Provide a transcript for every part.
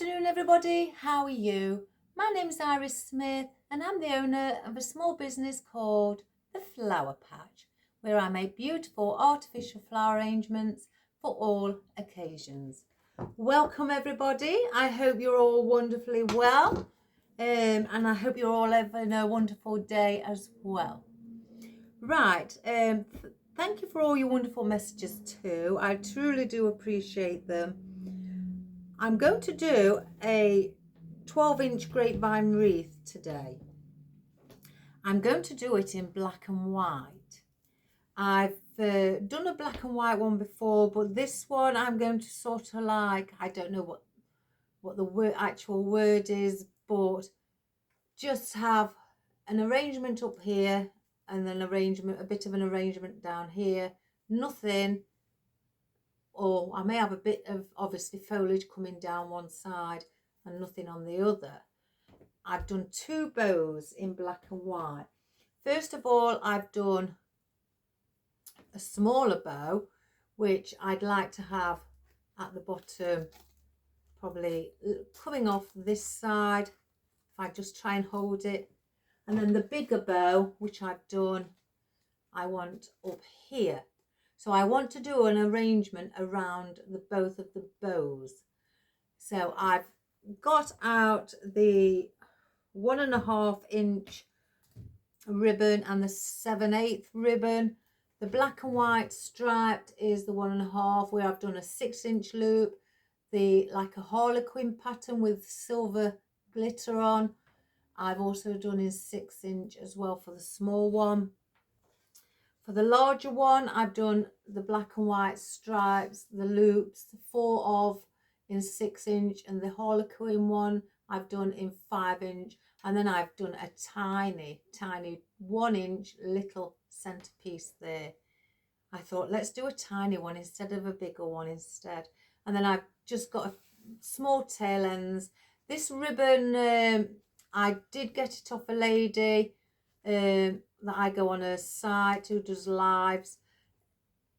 afternoon, everybody. How are you? My name is Iris Smith and I'm the owner of a small business called The Flower Patch, where I make beautiful artificial flower arrangements for all occasions. Welcome, everybody. I hope you're all wonderfully well, and I hope you're all having a wonderful day as well. Right, thank you for all your wonderful messages too. I truly do appreciate them. I'm going to do a 12-inch grapevine wreath today. I'm going to do it in black and white. I've done a black and white one before, but this one I'm going to sort of like, I don't know what the actual word is, but just have an arrangement up here and then a bit of an arrangement down here. Nothing, or I may have a bit of obviously foliage coming down one side and nothing on the other. I've done two bows in black and white. First of all, I've done a smaller bow, which I'd like to have at the bottom, probably coming off this side, if I just try and hold it. And then the bigger bow, which I've done, I want up here. So I want to do an arrangement around both of the bows. So I've got out the 1.5 inch ribbon and the 7/8 ribbon. The black and white striped is the 1.5, where I've done a 6-inch loop, like a harlequin pattern with silver glitter on. I've also done in 6-inch as well for the small one. For the larger one, I've done the black and white stripes, the loops, 4 of in 6-inch, and the harlequin one I've done in 5-inch. And then I've done a tiny 1-inch little centerpiece there. I thought, let's do a tiny one instead of a bigger one instead. And then I've just got a small tail ends. This ribbon, I did get it off a lady that I go on her site who does lives,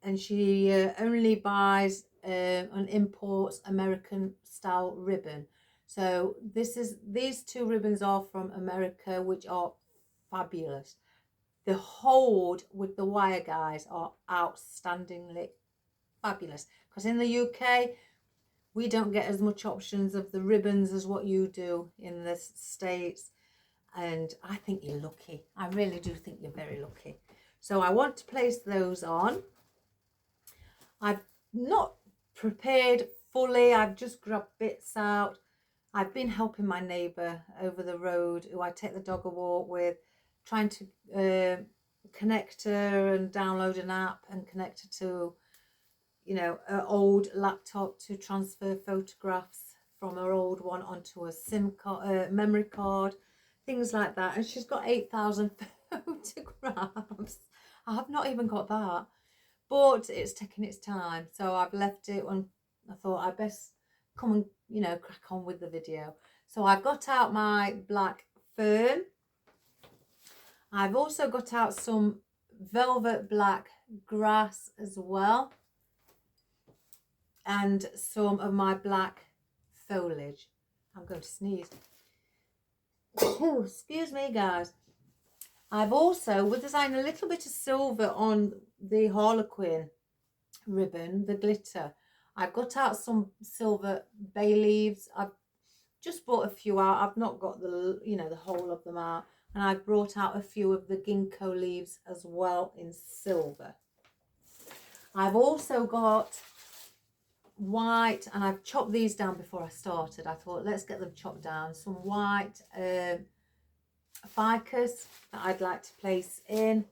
and she only buys and imports American style ribbon. So these two ribbons are from America, which are fabulous. The hold with the wire guys are outstandingly fabulous, because in the UK we don't get as much options of the ribbons as what you do in the States. And I think you're lucky. I really do think you're very lucky. So I want to place those on. I've not prepared fully. I've just grabbed bits out. I've been helping my neighbour over the road, who I take the dog a walk with, trying to connect her and download an app and connect her to, an old laptop to transfer photographs from her old one onto a SIM card, memory card. Things like that. And she's got 8,000 photographs. I have not even got that, but it's taking its time, so I've left it when I thought I'd best come and crack on with the video. So I've got out my black fern. I've also got out some velvet black grass as well, and some of my black foliage. I'm going to sneeze. Excuse me, guys. I've also designed a little bit of silver on the harlequin ribbon, the glitter. I've got out some silver bay leaves. I've just brought a few out. I've not got the whole of them out, and I've brought out a few of the ginkgo leaves as well in silver. I've also got white, and I've chopped these down before I started. I thought, let's get them chopped down. Some white ficus that I'd like to place in,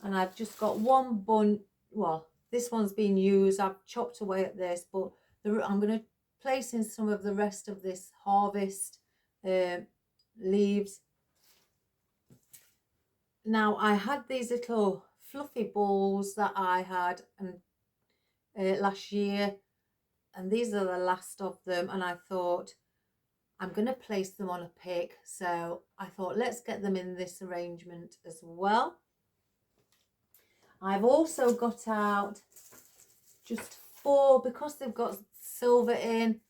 and I've just got one bunch. Well, this one's been used. I've chopped away at this, but I'm going to place in some of the rest of this harvest leaves. Now, I had these little fluffy balls that I had last year, and these are the last of them, and I thought I'm going to place them on a pick. So I thought, let's get them in this arrangement as well. I've also got out just 4, because they've got silver in,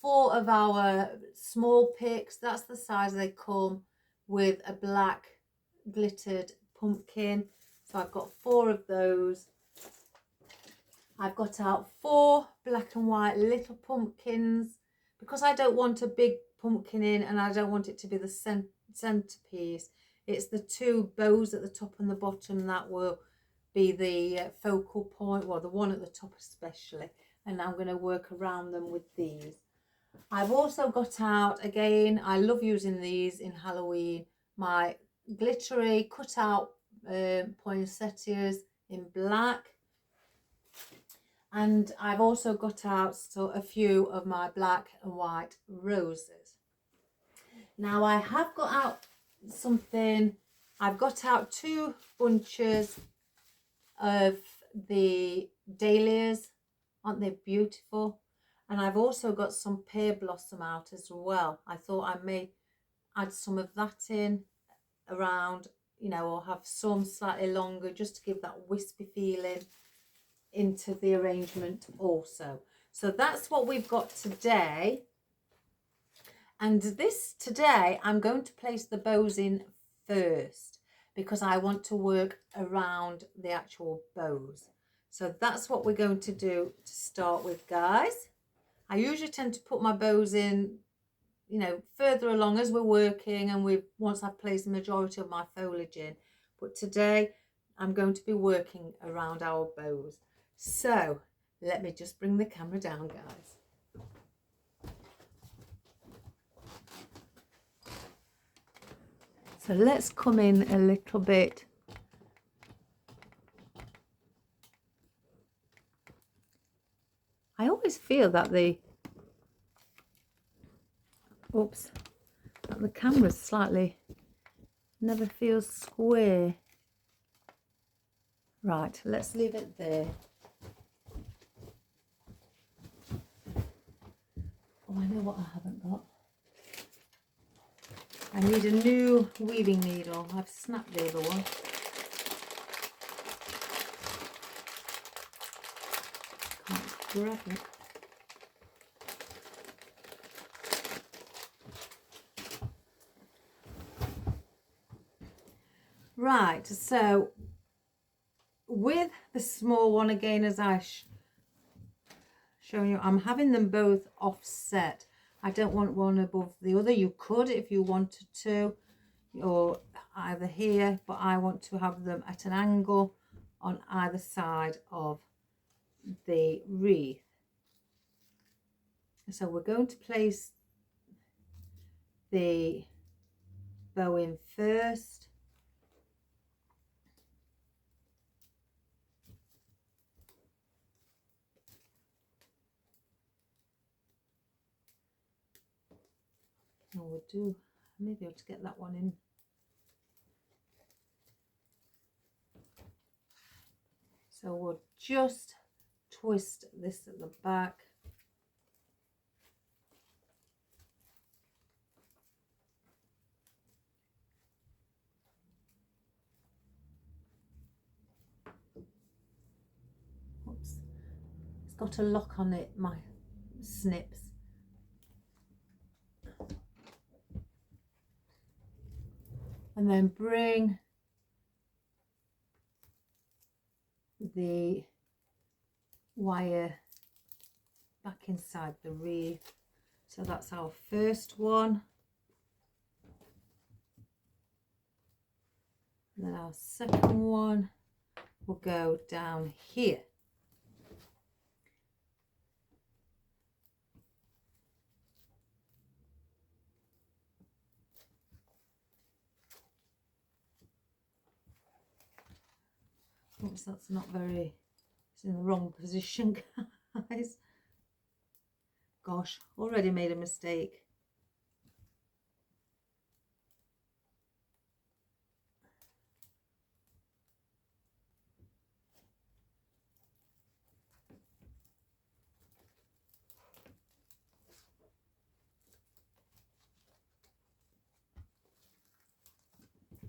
4 of our small picks. That's the size they come, with a black glittered pumpkin. So I've got 4 of those. I've got out 4 black and white little pumpkins because I don't want a big pumpkin in, and I don't want it to be the centerpiece. It's the 2 bows at the top and the bottom that will be the focal point, well, the one at the top especially, and I'm going to work around them with these. I've also got out, again, I love using these in Halloween, my glittery cut out poinsettias in black. And I've also got out a few of my black and white roses. Now I have got out something, I've got out 2 bunches of the dahlias. Aren't they beautiful? And I've also got some pear blossom out as well. I thought I may add some of that in around, you know, or have some slightly longer just to give that wispy feeling into the arrangement also. So that's what we've got today. And this today, I'm going to place the bows in first because I want to work around the actual bows. So that's what we're going to do to start with, guys. I usually tend to put my bows in, you know, further along as we're working, and once I've placed the majority of my foliage in. But today I'm going to be working around our bows. So let me just bring the camera down, guys. So let's come in a little bit. I always feel that the camera's slightly, never feels square. Right, let's leave it there. Oh, I know what I haven't got. I need a new weaving needle. I've snapped the other one. Can't grab it. Right, so with the small one, again, as I showing you, I'm having them both offset. I don't want one above the other. You could if you wanted to, or either here, but I want to have them at an angle on either side of the wreath. So we're going to place the bow in first. And we'll do, maybe I'll just get that one in. So we'll just twist this at the back. Oops, it's got a lock on it, my snips. And then bring the wire back inside the wreath. So that's our first one. And then our second one will go down here. Oops, that's not very, it's in the wrong position, guys. Gosh, already made a mistake.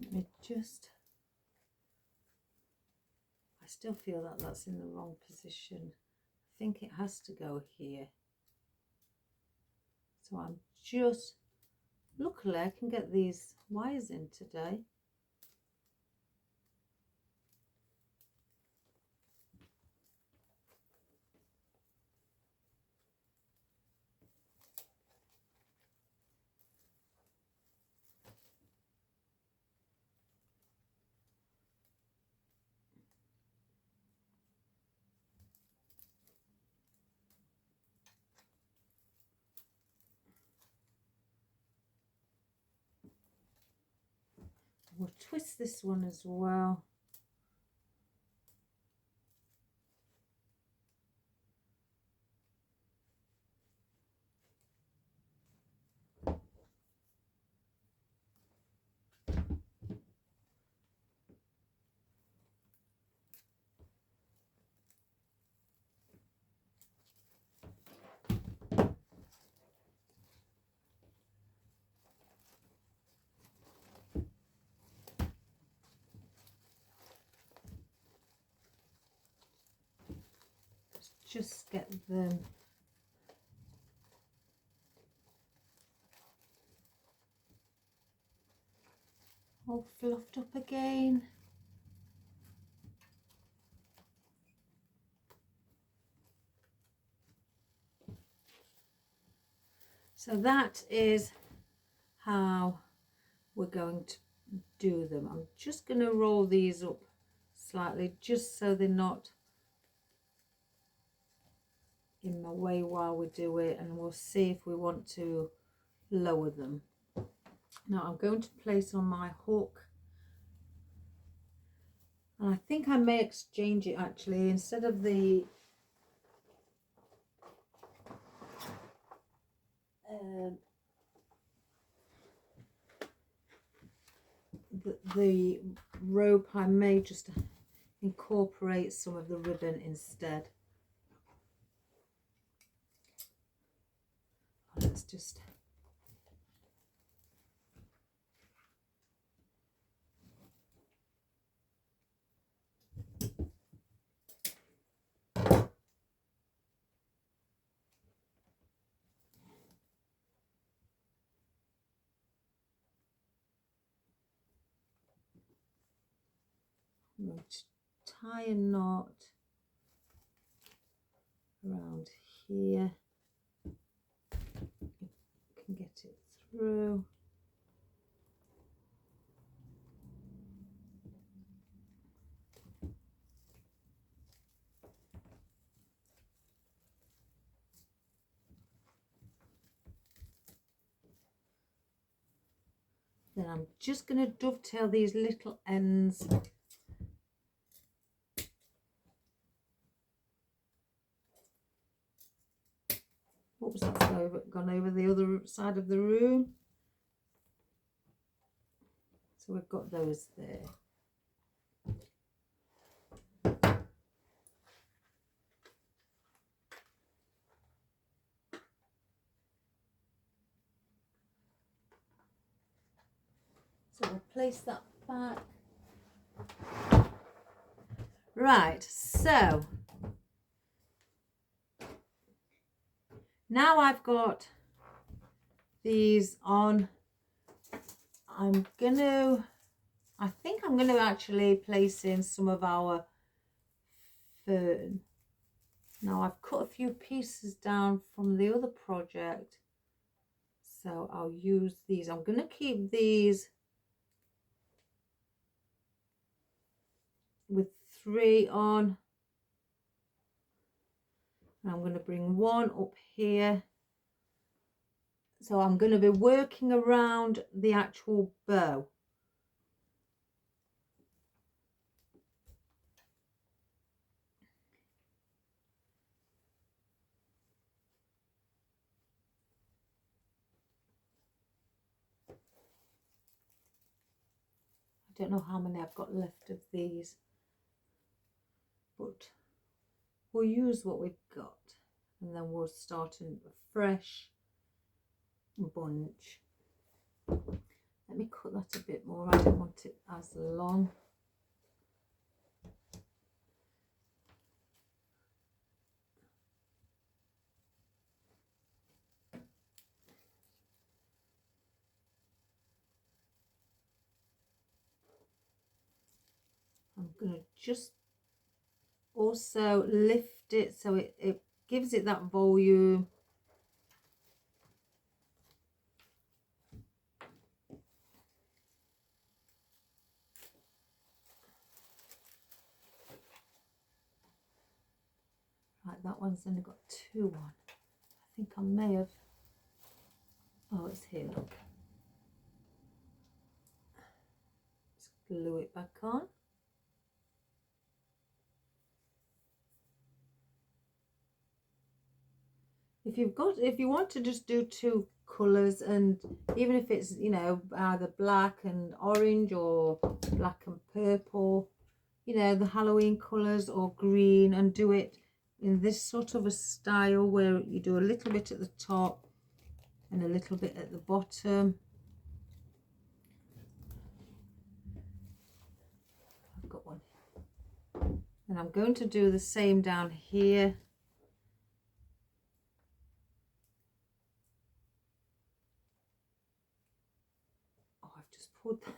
Let me just, I still feel that that's in the wrong position. I think it has to go here. So I'm just, luckily I can get these wires in today. We'll twist this one as well. Just get them all fluffed up again. So that is how we're going to do them. I'm just going to roll these up slightly just so they're not in my way while we do it, and we'll see if we want to lower them. Now I'm going to place on my hook, and I think I may exchange it actually. Instead of the the rope, I may just incorporate some of the ribbon instead. Let's just I'm going to tie a knot around here. You can get it through. Then I'm just going to dovetail these little ends . Oops, that's gone over the other side of the room. So we've got those there. So we'll place that back. Right, so now I've got these on, I think I'm going to actually place in some of our fern. Now I've cut a few pieces down from the other project, so I'll use these. I'm going to keep these with 3 on. I'm going to bring 1 up here. So I'm going to be working around the actual bow. I don't know how many I've got left of these, but we'll use what we've got, and then we'll start a fresh bunch. Let me cut that a bit more. I don't want it as long. I'm going to just also lift it so it gives it that volume. Right, that one's only got 2 on. I think I may have, oh, it's here, look. Just glue it back on. If you want to just do 2 colours, and even if it's, you know, either black and orange or black and purple, you know, the Halloween colours, or green, and do it in this sort of a style where you do a little bit at the top and a little bit at the bottom. I've got one. And I'm going to do the same down here. Oh, I've just pulled that.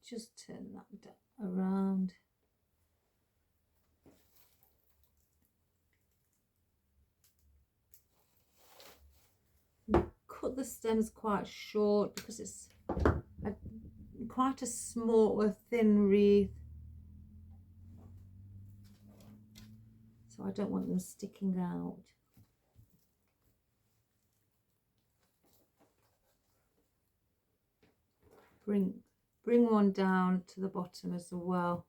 Just turn that around. Cut the stems quite short because it's quite a small or thin wreath, so I don't want them sticking out. Bring one down to the bottom as well.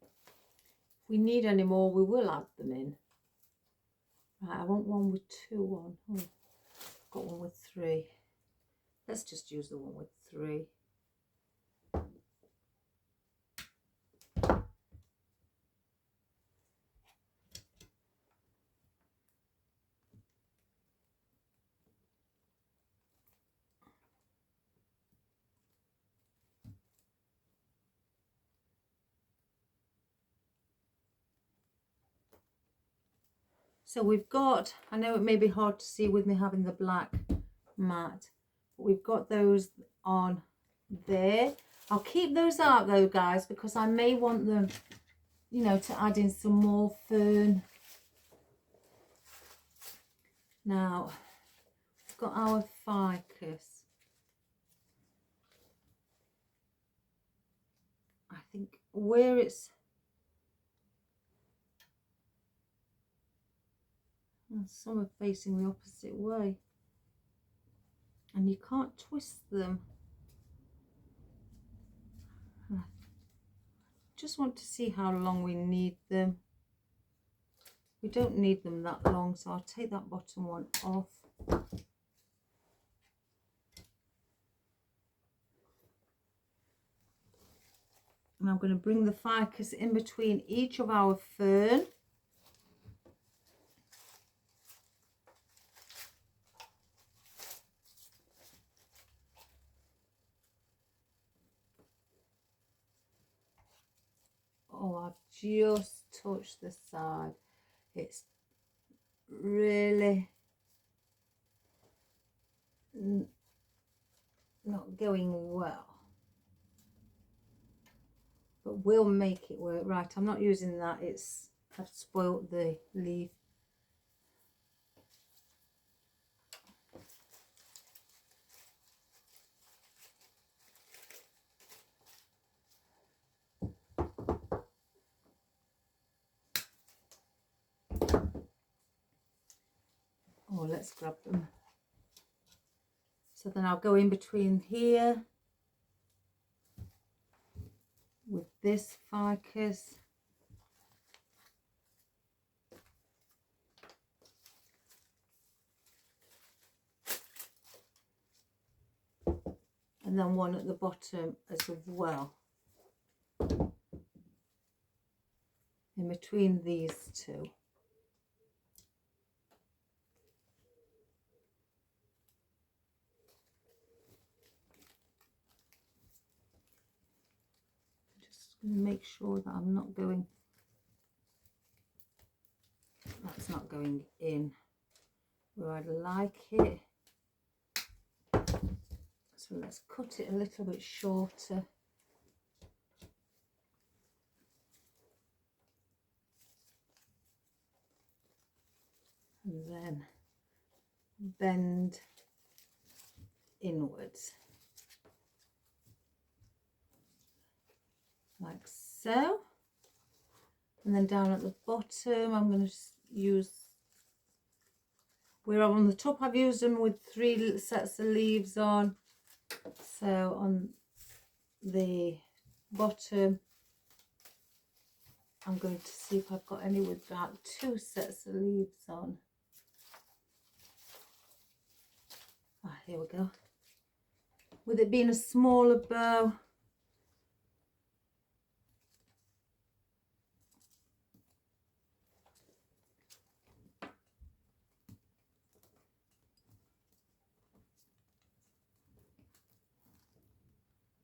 If we need any more, we will add them in. Right, I want one with 2 on. Oh, I've got one with 3. Let's just use the one with 3. So we've got, I know it may be hard to see with me having the black mat, but we've got those on there. I'll keep those out though, guys, because I may want them, you know, to add in some more fern. Now, we've got our ficus. I think where it's, some are facing the opposite way, and you can't twist them. I just want to see how long we need them. We don't need them that long, so I'll take that bottom one off. And I'm going to bring the ficus in between each of our fern. Oh, I've just touched the side. It's really not going well, but we'll make it work. Right, I'm not using that. I've spoilt the leaf. Oh, let's grab them. So then I'll go in between here with this ficus. And then one at the bottom as well. in between these two. Just going to make sure that I'm not going, that's not going in where I'd like it. So let's cut it a little bit shorter. And then bend inwards like so. And then down at the bottom I'm going to use, where on the top I've used them with 3 sets of leaves on, so on the bottom I'm going to see if I've got any with about 2 sets of leaves on. Ah, here we go. With it being a smaller bow,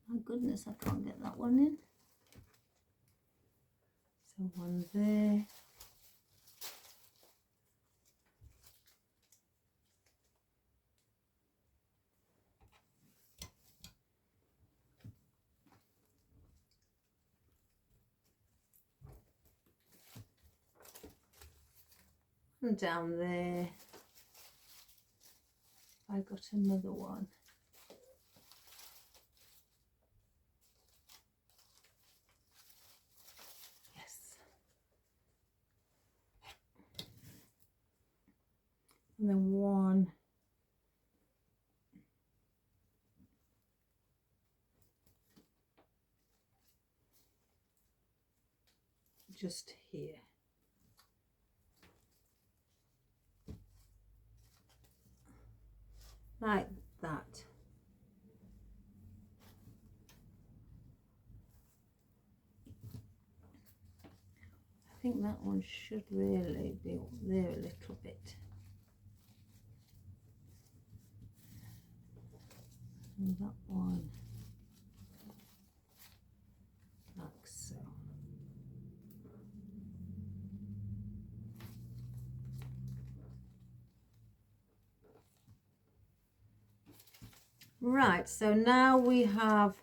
my goodness, I can't get that one in. So one there. And down there. I got another one. Yes. And then one. Just here. Like that. I think that one should really be up there a little bit. And that one, like so. Right, so now we have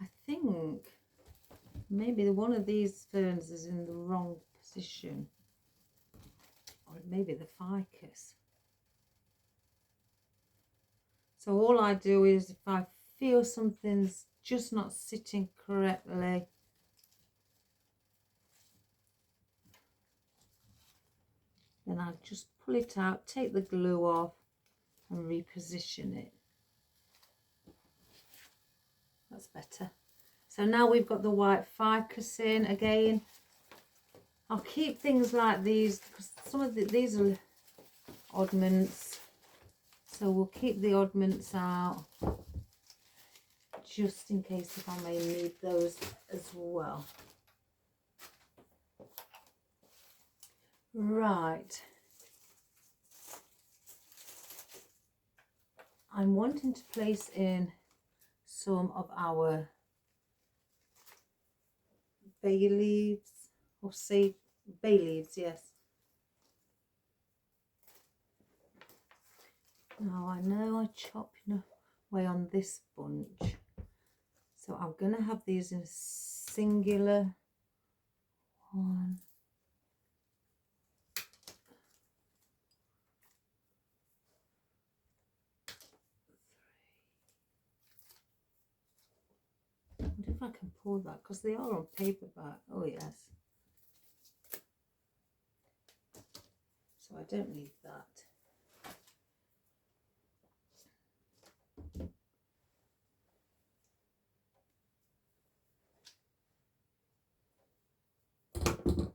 I think maybe one of these ferns is in the wrong position, or maybe the ficus. So all I do is, if I feel something's just not sitting correctly, then I just pull it out, take the glue off and reposition it. That's better. So now we've got the white ficus in again. I'll keep things like these because some of these are oddments. So we'll keep the oddments out just in case if I may need those as well. Right. I'm wanting to place in some of our bay leaves, or say bay leaves, yes. Now I know I chopped enough away on this bunch, so I'm going to have these in a singular one. I wonder if I can pull that, because they are on paperback. Oh yes. So I don't need that.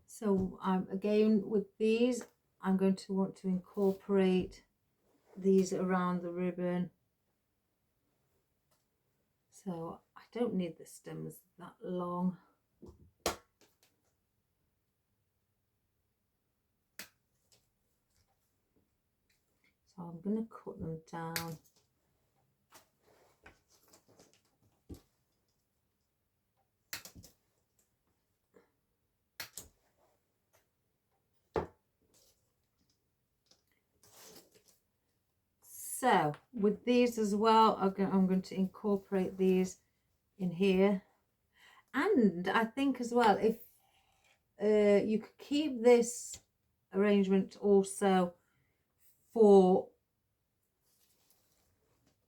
So again with these, I'm going to want to incorporate these around the ribbon. So I don't need the stems that long. So I'm going to cut them down. So with these as well, I'm going to incorporate these in here. And I think as well, if you could keep this arrangement also for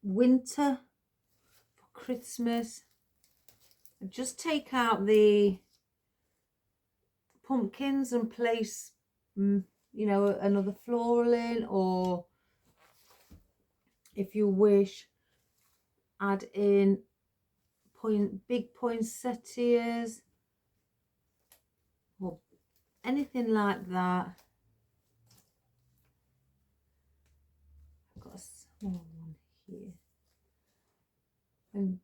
winter, for Christmas. Just take out the pumpkins and place, you know, another floral in, or if you wish, add in big poinsettias or anything like that. I've got a small one here. And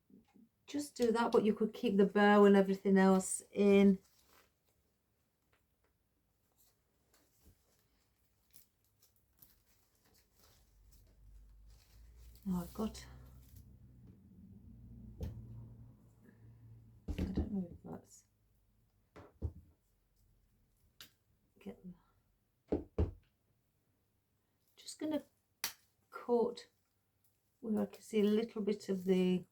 just do that, but you could keep the bow and everything else in. Now I've got, I don't know if that's, get that. Just going to cut where I can see a little bit of the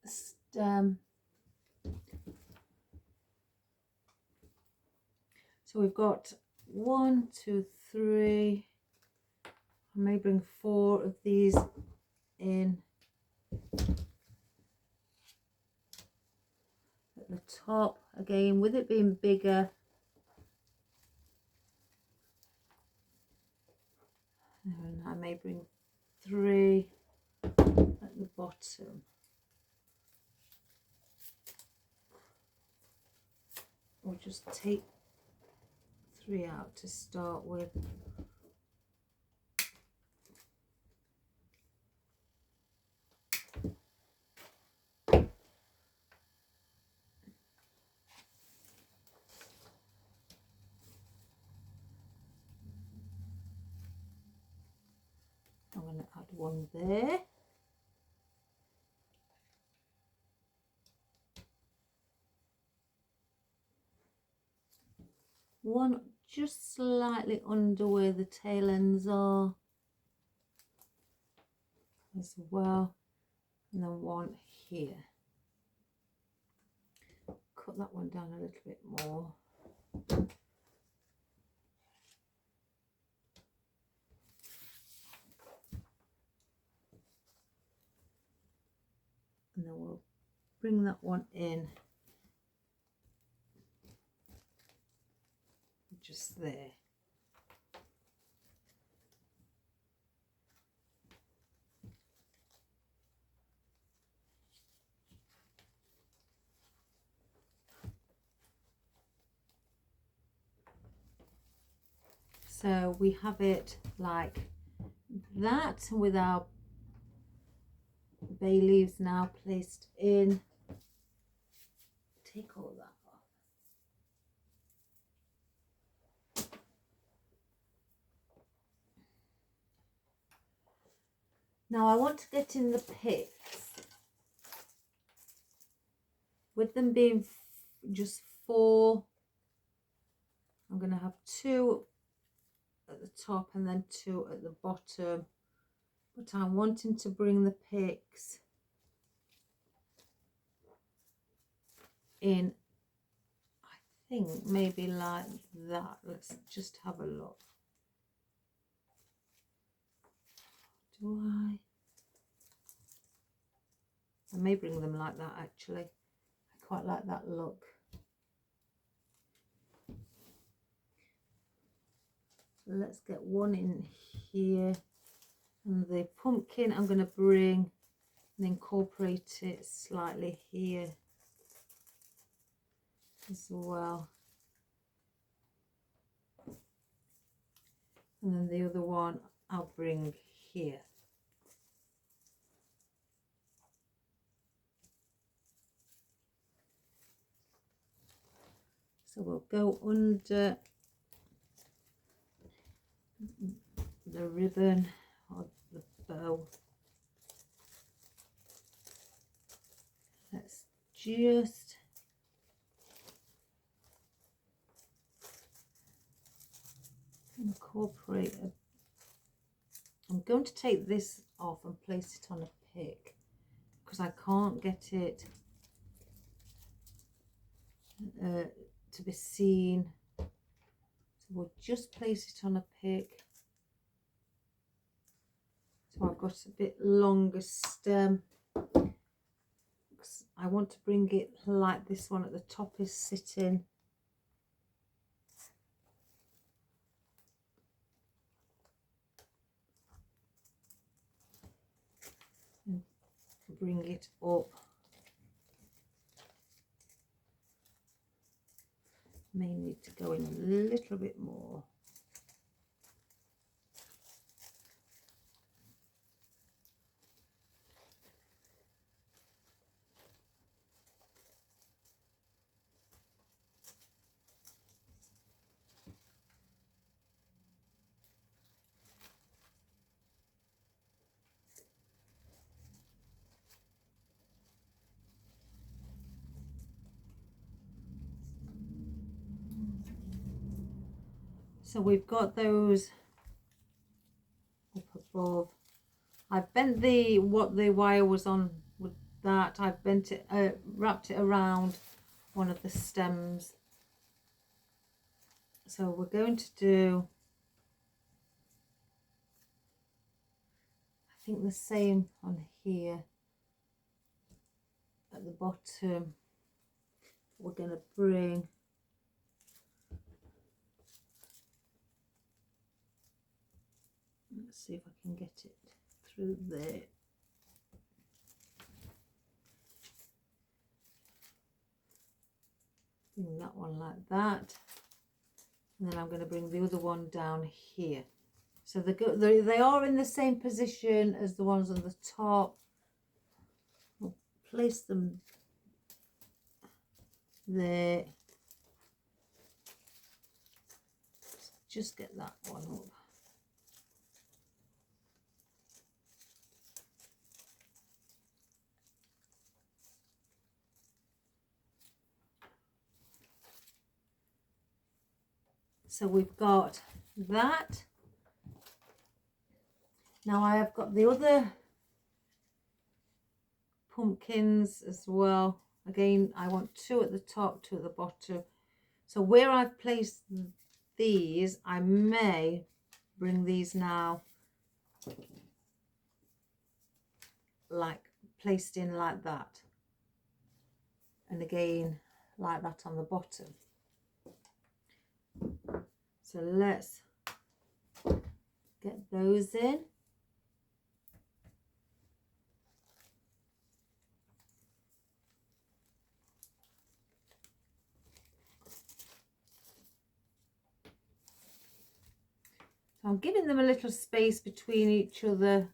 stem. So we've got 1, 2, 3. I may bring 4 of these in at the top. Again, with it being bigger, and I may bring 3 at the bottom. Or just take 3 out to start with. I'm going to add 1 there. One just slightly under where the tail ends are as well, and then 1 here. Cut that one down a little bit more. And then we'll bring that one in just there. So we have it like that with our bay leaves now placed in. Take all that off. Now I want to get in the pits. With them being just 4, I'm going to have 2 at the top and then 2 at the bottom. But I'm wanting to bring the picks in, I think maybe like that. Let's just have a look. Do I may bring them like that actually. I quite like that look. So let's get 1 in here. And the pumpkin I'm going to bring and incorporate it slightly here as well. And then the other one I'll bring here. So we'll go under the ribbon or the bow. Let's just incorporate a, I'm going to take this off and place it on a pick because I can't get it to be seen. So we'll just place it on a pick. So I've got a bit longer stem. I want to bring it like this one at the top is sitting. And bring it up. May need to go in a little bit more. So we've got those up above. I've bent what the wire was on with that. I've bent it, wrapped it around one of the stems. So we're going to do, I think the same on here at the bottom. We're going to bring let's see if I can get it through there. Bring that one like that. And then I'm going to bring the other one down here. So they are in the same position as the ones on the top. We'll place them there. Just get that one up. So we've got that. Now I have got the other pumpkins as well. Again, I want 2 at the top, 2 at the bottom. So where I've placed these, I may bring these now like placed in like that. And again, like that on the bottom. So let's get those in. So I'm giving them a little space between each other,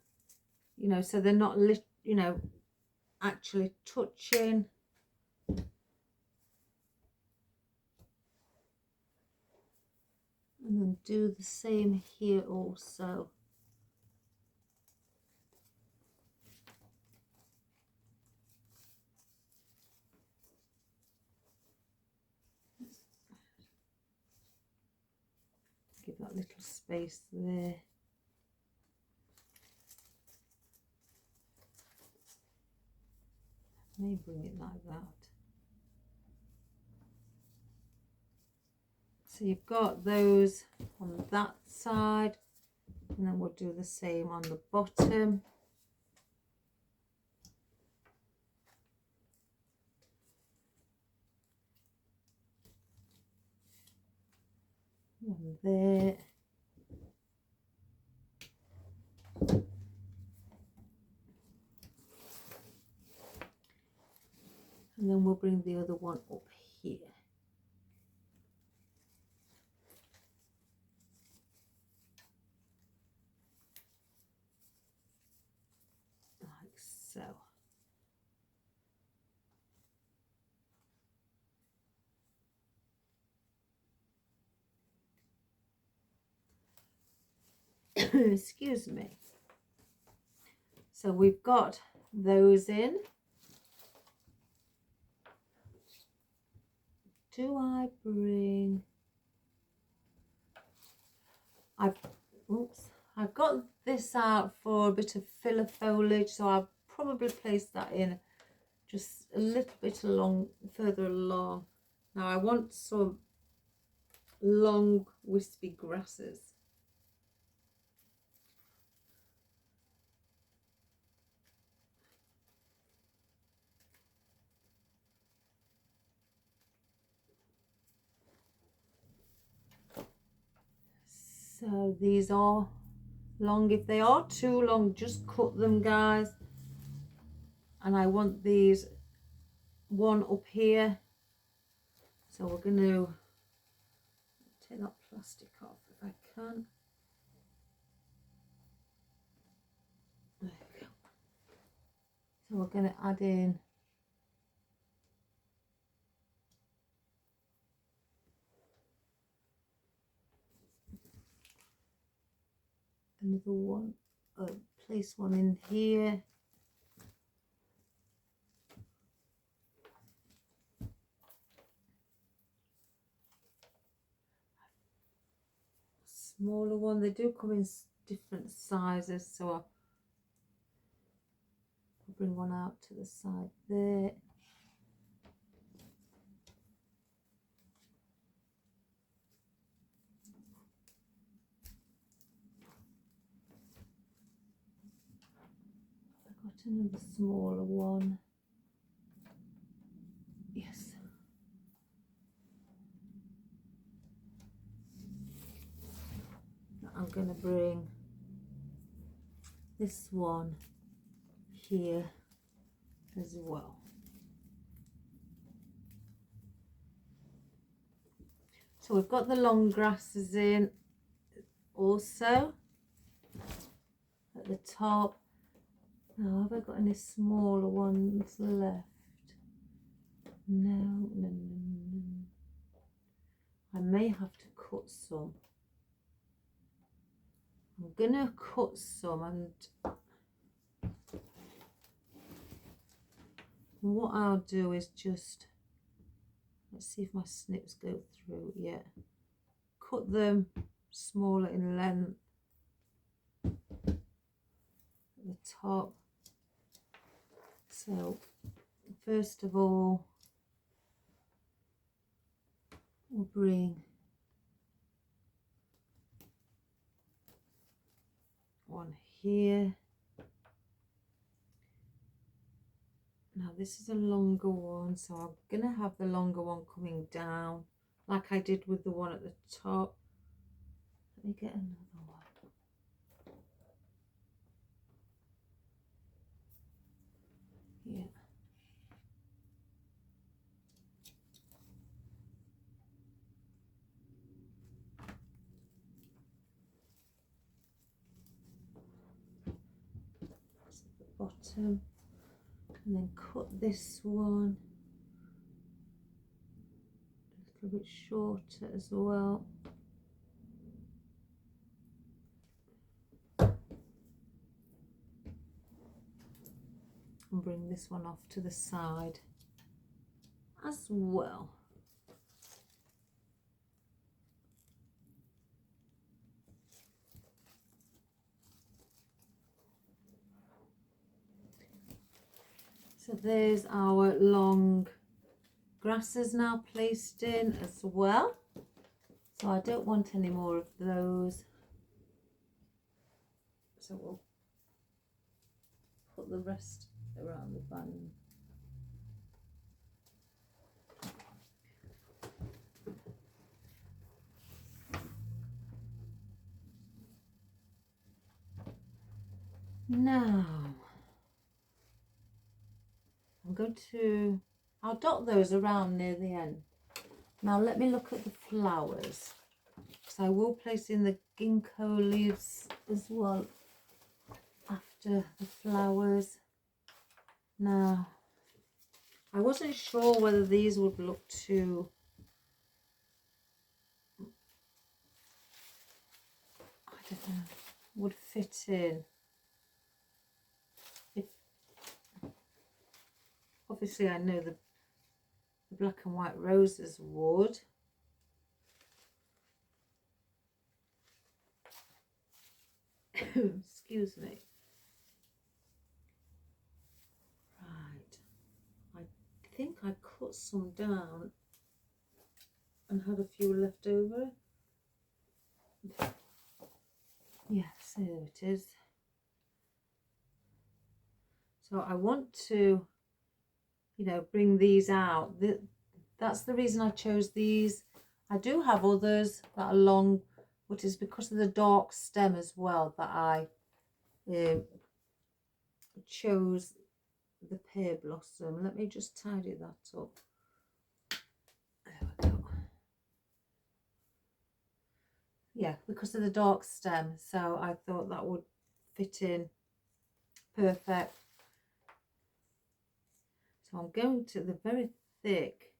you know, so they're not, you know, actually touching. And then do the same here also. Give that little space there. May bring it like that. So you've got those on that side, and then we'll do the same on the bottom. One there. And then we'll bring the other one up here. Like so. Excuse me. So we've got those in. Do I bring... I've got this out for a bit of filler foliage, so I'll probably place that in just a little bit further along. Now I want some long wispy grasses. So these are long. If they are too long, just cut them, guys. And I want these one up here. So we're going to take that plastic off if I can. There we go. So we're going to add in another one, place one in here. Smaller one, they do come in different sizes, so I'll bring one out to the side there. I got another smaller one. Yes. I'm going to bring this one here as well. So we've got the long grasses in also at the top. Now, have I got any smaller ones left? No. I may have to cut some. I'm gonna cut some, and what I'll do is just, let's see if my snips go through. Yeah, cut them smaller in length at the top. So first of all, we'll bring one here. Now this is a longer one, so I'm gonna have the longer one coming down like I did with the one at the top. Let me get another one. Yeah. That's at the bottom. And then cut this one a little bit shorter as well. And bring this one off to the side as well. So there's our long grasses now placed in as well. So I don't want any more of those. So we'll put the rest around the band. Now I'll dot those around near the end. Now let me look at the flowers, because I will place in the ginkgo leaves as well after the flowers. Now, I wasn't sure whether these would look too... I don't know. would fit in. If obviously I know the black and white roses would. Excuse me. Right, I think I cut some down and had a few left over. Yes, there it is. So I want to, you know, bring these out. That's the reason I chose these. I do have others that are long, but it's because of the dark stem as well that I chose the pear blossom. Let me just tidy that up. There we go. Yeah, because of the dark stem, so I thought that would fit in perfect. So I'm going to the very thick,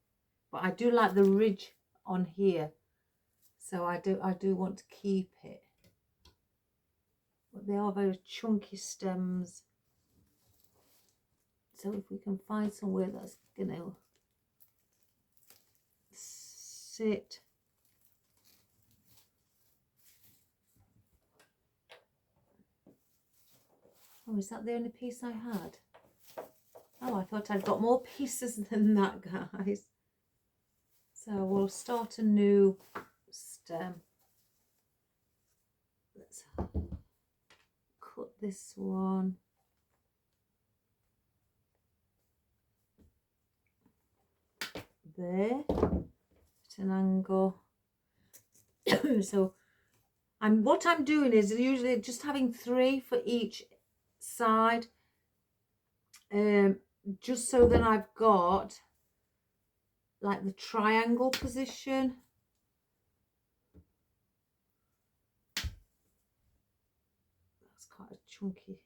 but I do like the ridge on here, so I do want to keep it. But they are very chunky stems, so if we can find somewhere that's gonna sit. Oh, is that the only piece I had? Oh, I thought I'd got more pieces than that, guys. So we'll start a new stem. Let's cut this one. There, at an angle. So what I'm doing is usually just having 3 for each side, just so that I've got like the triangle position. That's quite a chunky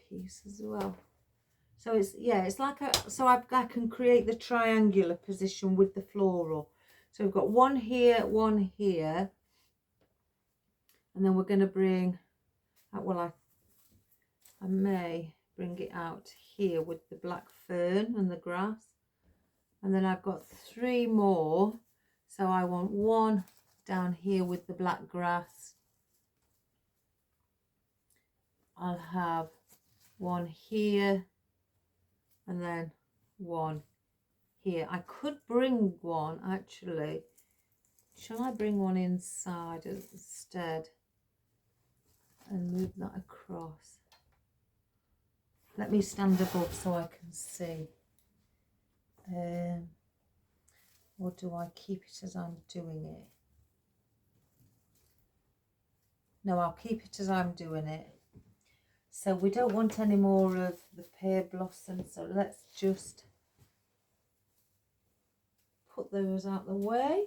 piece as well. So it's, yeah, it's like I can create the triangular position with the floral. So we've got one here, and then we're going to bring, well, I may bring it out here with the black fern and the grass. And then I've got 3 more. So I want one down here with the black grass. I'll have one here and then one here. I could bring one actually. Shall I bring one inside instead and move that across? Let me stand above so I can see. Or do I keep it as I'm doing it? No, I'll keep it as I'm doing it. So we don't want any more of the pear blossom, so let's just put those out the way.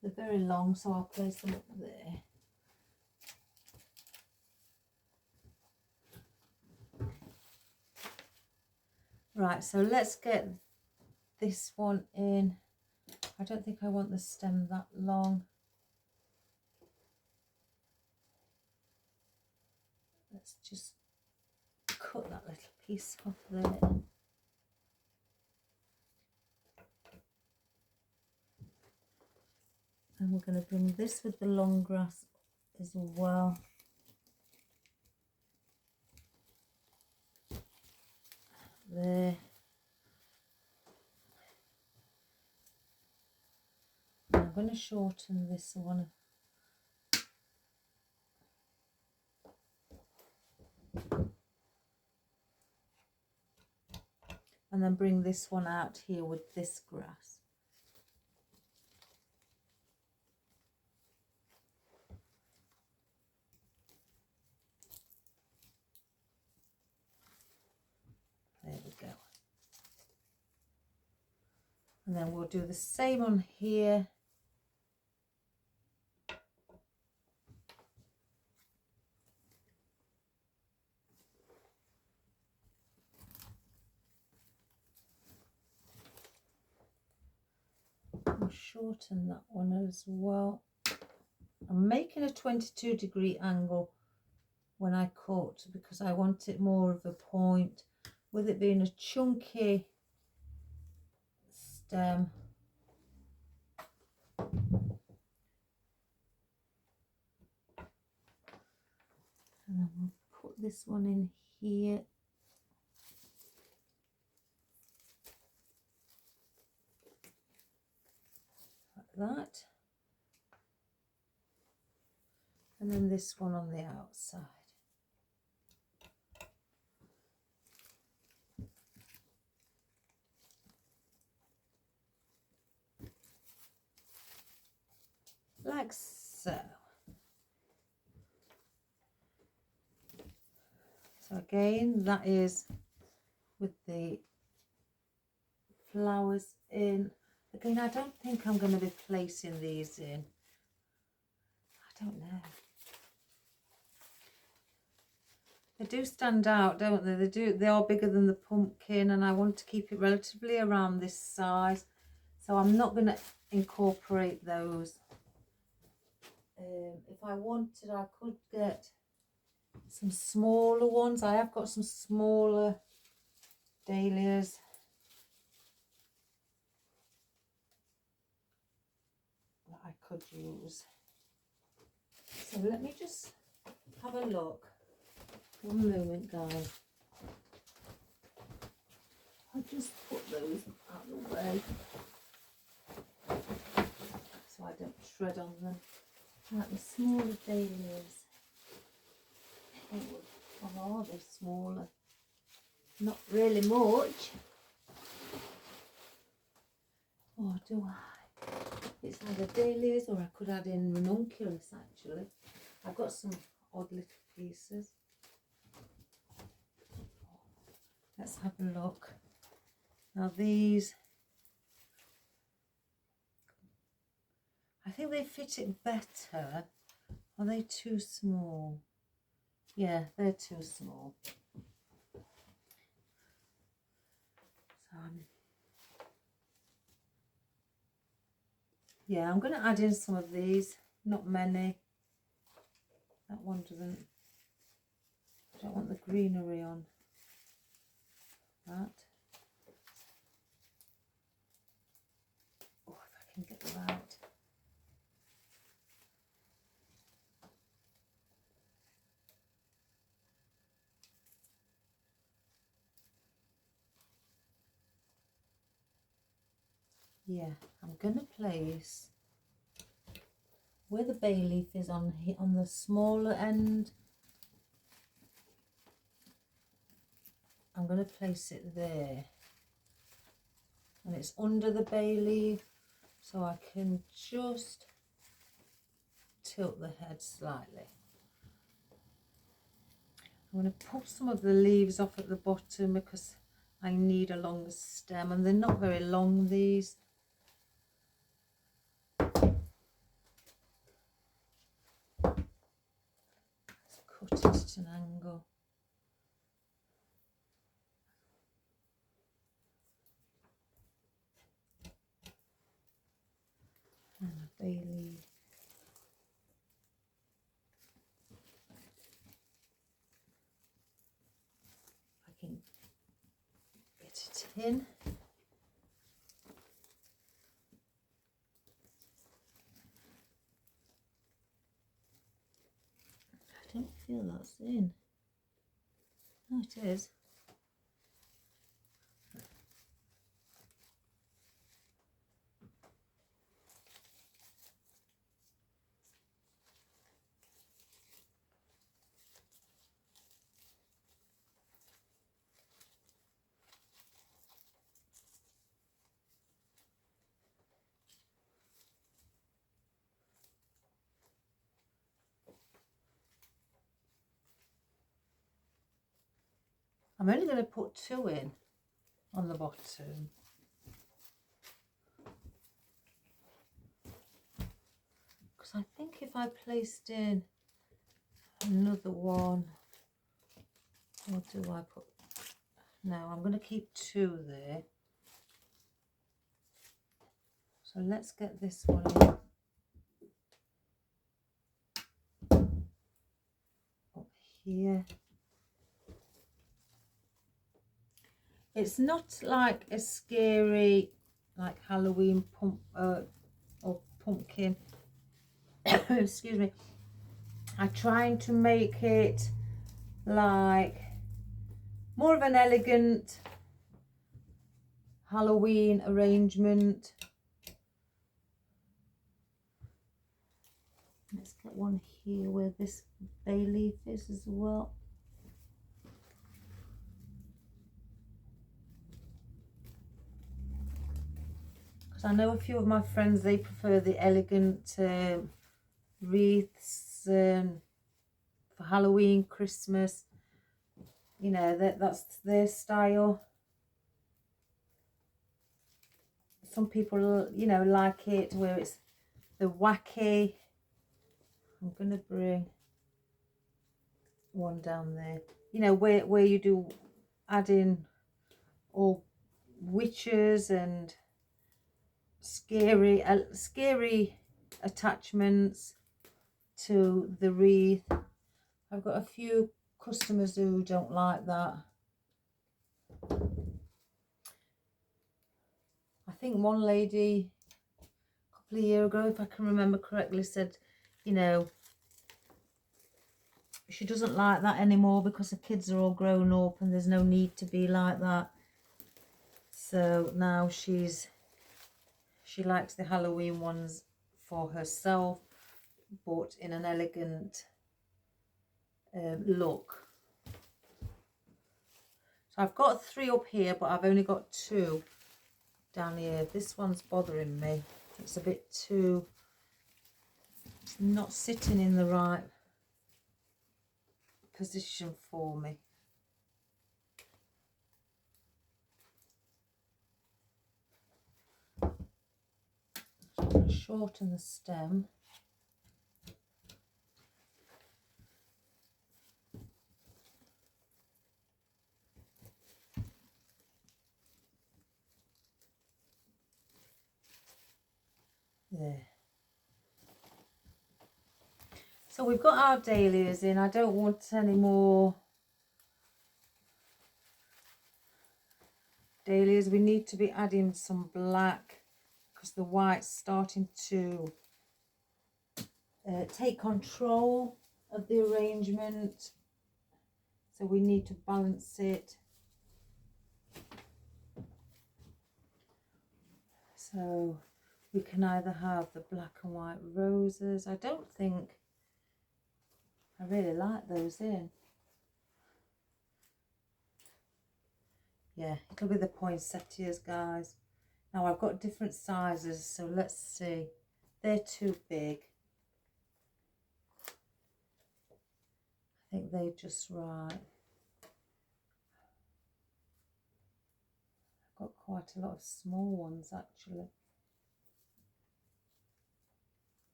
They're very long, so I'll place them up there. Right, so let's get this one in. I don't think I want the stem that long. Let's just cut that little piece off there. And we're going to bring this with the long grass as well. There. And I'm going to shorten this one. And then bring this one out here with this grass. There we go. And then we'll do the same on here. We'll shorten that one as well. I'm making a 22-degree angle when I cut because I want it more of a point, with it being a chunky stem. And then we'll put this one in here. Like that. And then this one on the outside. Like so. So again, that is with the flowers in. Again, I don't think I'm going to be placing these in. I don't know. They do stand out, don't they? They are bigger than the pumpkin, and I want to keep it relatively around this size. So I'm not going to incorporate those. If I wanted, I could get some smaller ones. I have got some smaller dahlias. That I could use. So let me just have a look. One moment, guys. I'll just put those out of the way so I don't tread on them. Like the smaller dahlias. Oh, they're smaller. Not really much. Or do I? It's either dahlias or I could add in ranunculus actually. I've got some odd little pieces. Let's have a look. Now these, I think they fit it better. Are they too small? Yeah, they're too small. So yeah, I'm going to add in some of these. Not many. That one doesn't. I don't want the greenery on that. Oh, if I can get them out. Yeah, I'm going to place where the bay leaf is on the smaller end. I'm going to place it there, and it's under the bay leaf, so I can just tilt the head slightly. I'm going to pull some of the leaves off at the bottom because I need a longer stem, and they're not very long, these. Let's cut it at an angle. And a bay leaf. I can get it in. I don't feel that's in. Oh, it is. I'm only going to put 2 in on the bottom. Because I think if I placed in another one, what do I put? No, I'm going to keep 2 there. So let's get this one in. Up here. It's not like a scary, like Halloween or pumpkin. Excuse me. I'm trying to make it like more of an elegant Halloween arrangement. Let's get one here where this bay leaf is as well. Because I know a few of my friends, they prefer the elegant wreaths for Halloween, Christmas. You know, that's their style. Some people, you know, like it where it's the wacky. I'm gonna bring one down there. You know, where you do add in all witches and scary attachments to the wreath. I've got a few customers who don't like that. I think one lady a couple of years ago, if I can remember correctly, said, you know, she doesn't like that anymore because the kids are all grown up and there's no need to be like that. So now she likes the Halloween ones for herself, but in an elegant look. So I've got 3 up here, but I've only got 2 down here. This one's bothering me. It's a bit too, not sitting in the right position for me. So I'm going to shorten the stem. There. So we've got our dahlias in. I don't want any more dahlias. We need to be adding some black because the white's starting to take control of the arrangement. So we need to balance it. So we can either have the black and white roses. I don't think I really like those in. Yeah, it'll be the poinsettias, guys. Now I've got different sizes, so let's see. They're too big. I think they're just right. I've got quite a lot of small ones actually.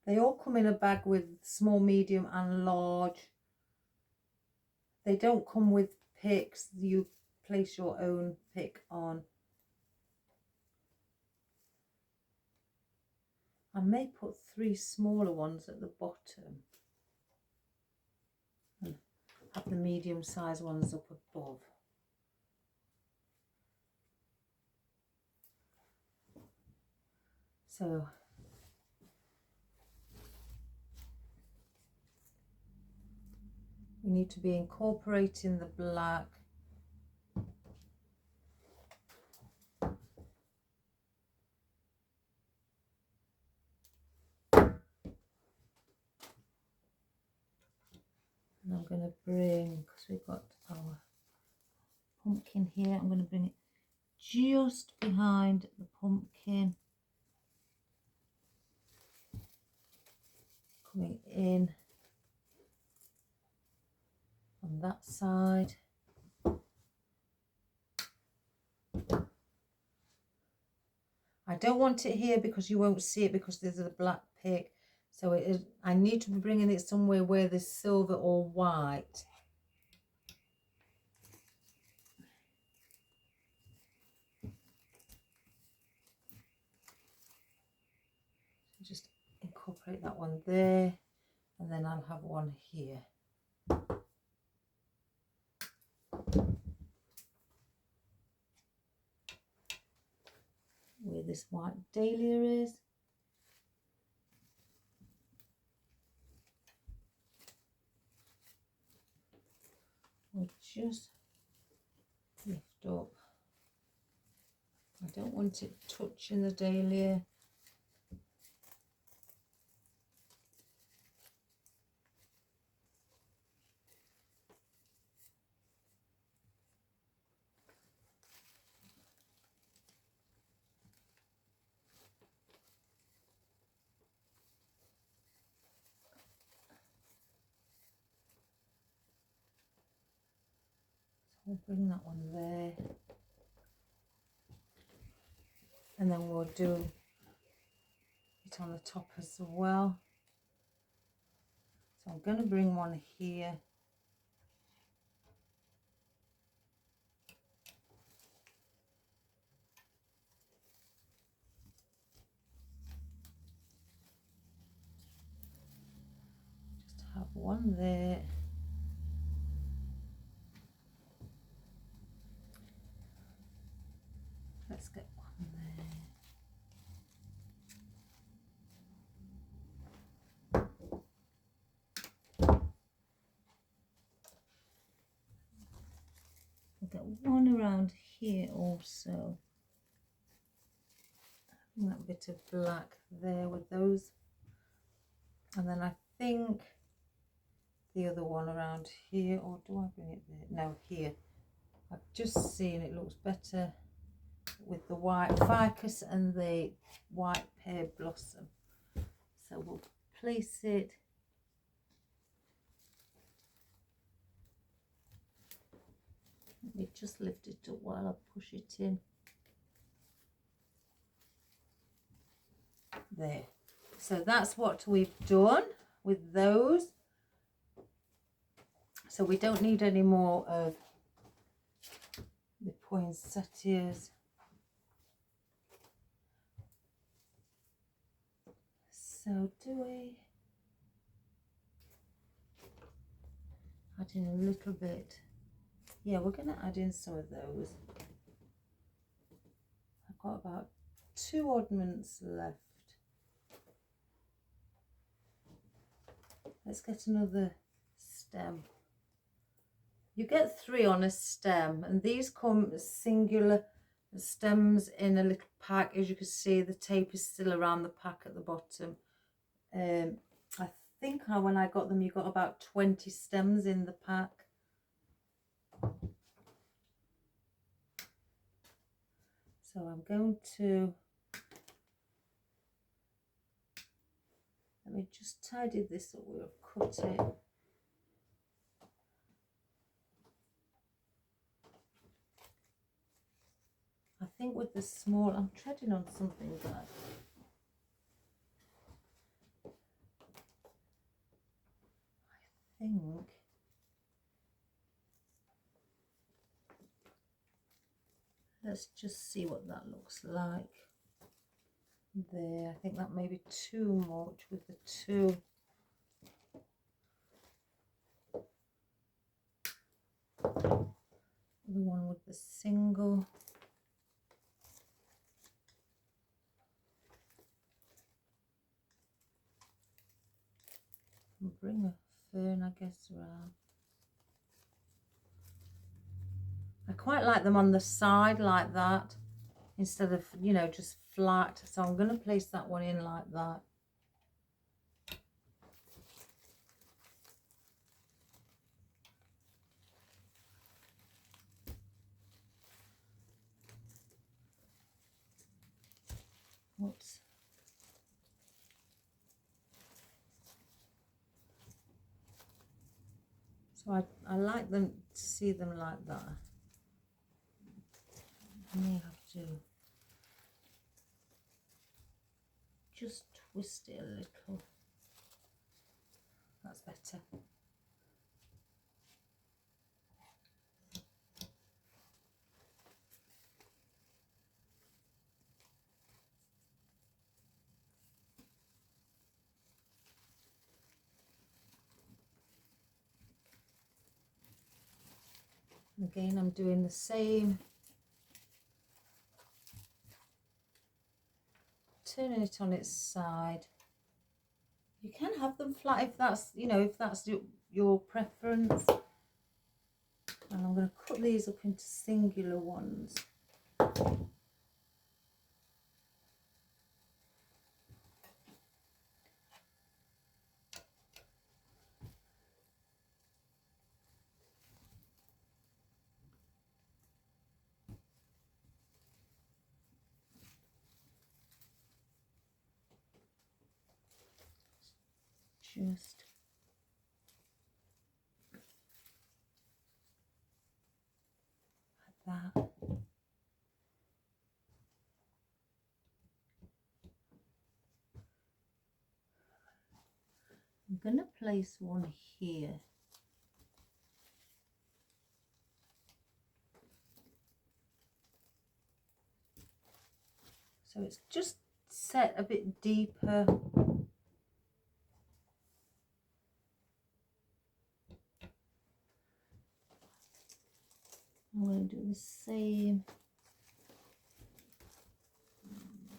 They all come in a bag with small, medium and large. They don't come with picks. You place your own pick on. I may put 3 smaller ones at the bottom and have the medium sized ones up above. So we need to be incorporating the black. And I'm going to bring, because we've got our pumpkin here, I'm going to bring it just behind the pumpkin. Coming in on that side. I don't want it here because you won't see it because there's a black pick. So I need to be bringing it somewhere where there's silver or white. Just incorporate that one there, and then I'll have one here. Where this white dahlia is. We'll just lift up. I don't want it touching the dahlia. We'll bring that one there, and then we'll do it on the top as well. So I'm going to bring one here, just have one there. Let's get one there. We'll get one around here also. That bit of black there with those. And then I think the other one around here, or do I bring it there? No, here. I've just seen it looks better with the white ficus and the white pear blossom. So we'll place it let me just lift it up while I push it in. There. So that's what we've done with those. So we don't need any more of the poinsettias. So do we add in a little bit? Yeah, we're going to add in some of those. I've got about 2 oddments left. Let's get another stem. You get 3 on a stem, and these come as singular stems in a little pack. As you can see, the tape is still around the pack at the bottom. I think when I got them, you got about 20 stems in the pack. So I'm going to, let me just tidy this up. We'll cut it. I think with the small, I'm treading on something bad. I think let's just see what that looks like. There, I think that may be too much with the 2. The one with the single. And bring a fern, I guess, around. I quite like them on the side like that, instead of, you know, just flat. So I'm going to place that one in like that. Whoops. So I like them to see them like that. I may have to just twist it a little. That's better. Again, I'm doing the same, turning it on its side. You can have them flat if that's, you know, if that's your preference. And I'm going to cut these up into singular ones. Just like that. I'm going to place one here. So it's just set a bit deeper. I'm going to do the same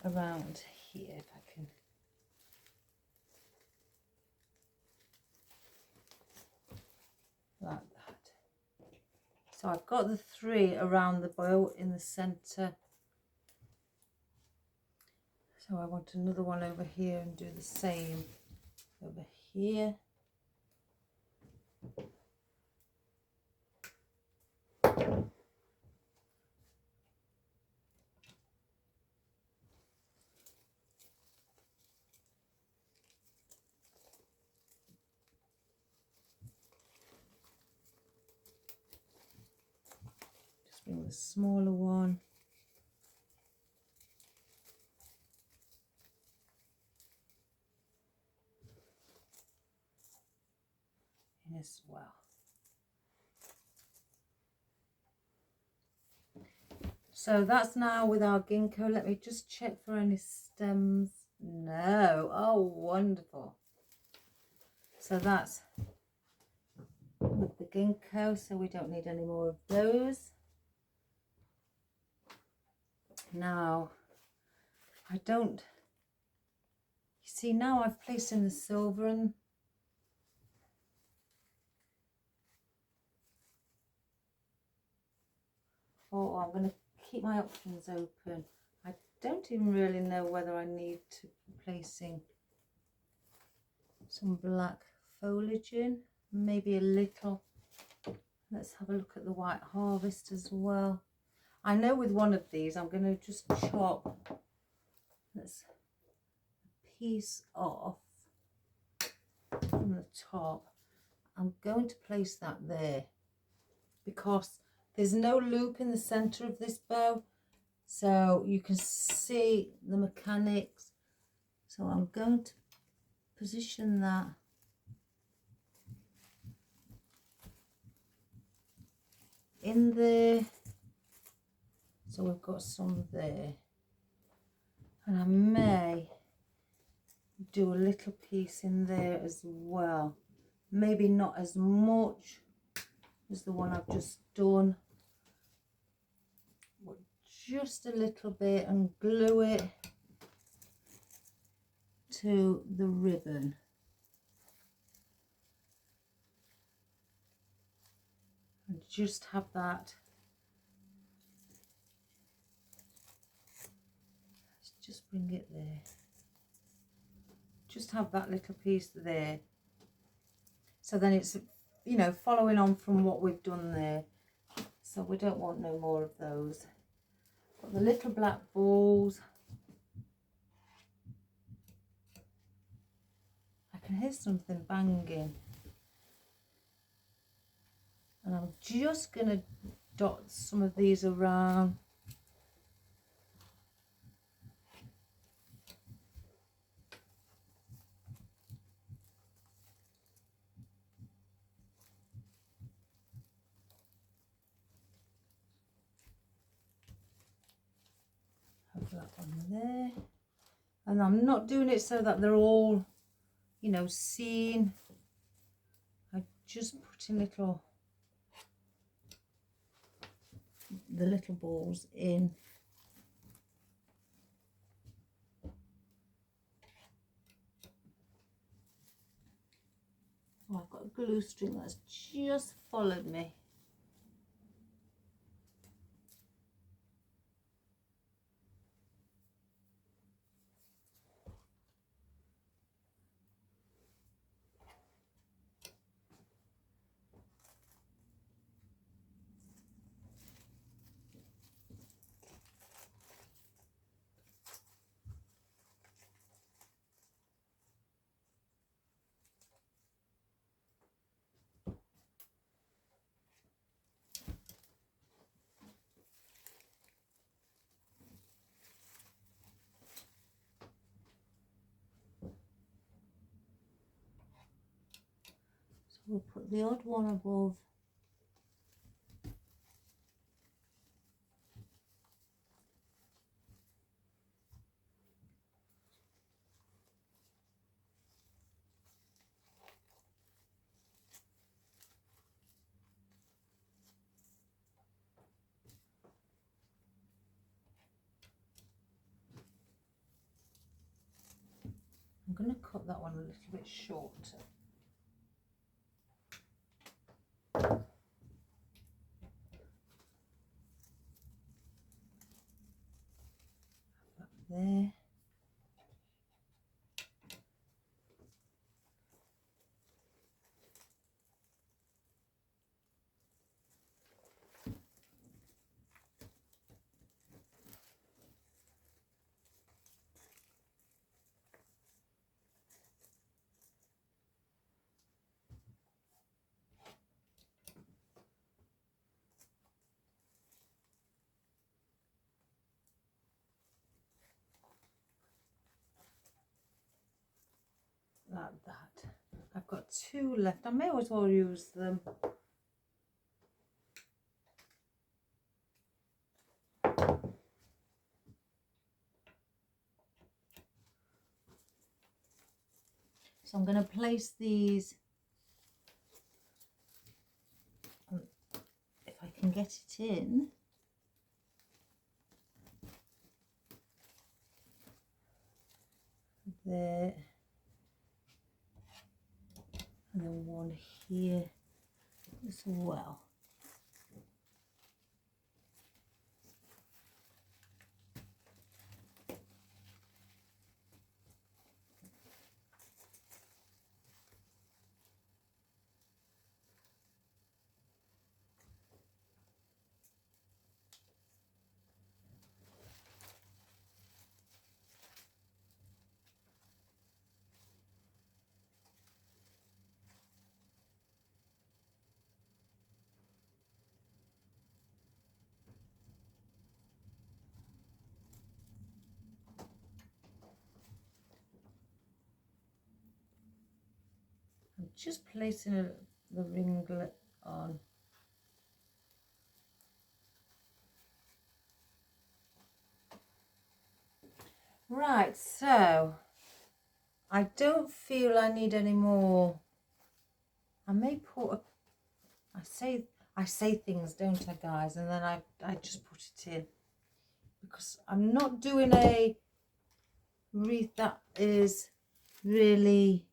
around here if I can. Like that. So I've got the 3 around the bow in the centre. So I want another one over here and do the same over here. Just bring the smaller one. In as well. So that's now with our ginkgo. Let me just check for any stems. No. Oh, wonderful. So that's with the ginkgo, so we don't need any more of those. Now, I don't, you see, now I've placed in the silver and oh, I'm going to keep my options open. I don't even really know whether I need to be placing some black foliage in, maybe a little. Let's have a look at the white harvest as well. I know with one of these I'm going to just chop this piece off from the top. I'm going to place that there because there's no loop in the center of this bow, so you can see the mechanics. So I'm going to position that in there. So we've got some there, and I may do a little piece in there as well. Maybe not as much as the one I've just done, but just a little bit, and glue it to the ribbon. And just have that. Let's just bring it there. Just have that little piece there. So then it's, you know, following on from what we've done there. So we don't want no more of those. Got the little black balls. I can hear something banging. And I'm just going to dot some of these around. that one there. And I'm not doing it so that they're all, you know, seen. I'm just putting the little balls in. Oh, I've got a glue string that's just followed me. So we'll put the odd one above. I'm going to cut that one a little bit shorter. That there. Like that. I've got two left. I may as well use them. So I'm going to place these, if I can get it in. There. And then one here as well. I'm just placing the ringlet on. Right, so I don't feel I need any more. I may put I say things, don't I, guys? And then I just put it in, because I'm not doing a wreath that is really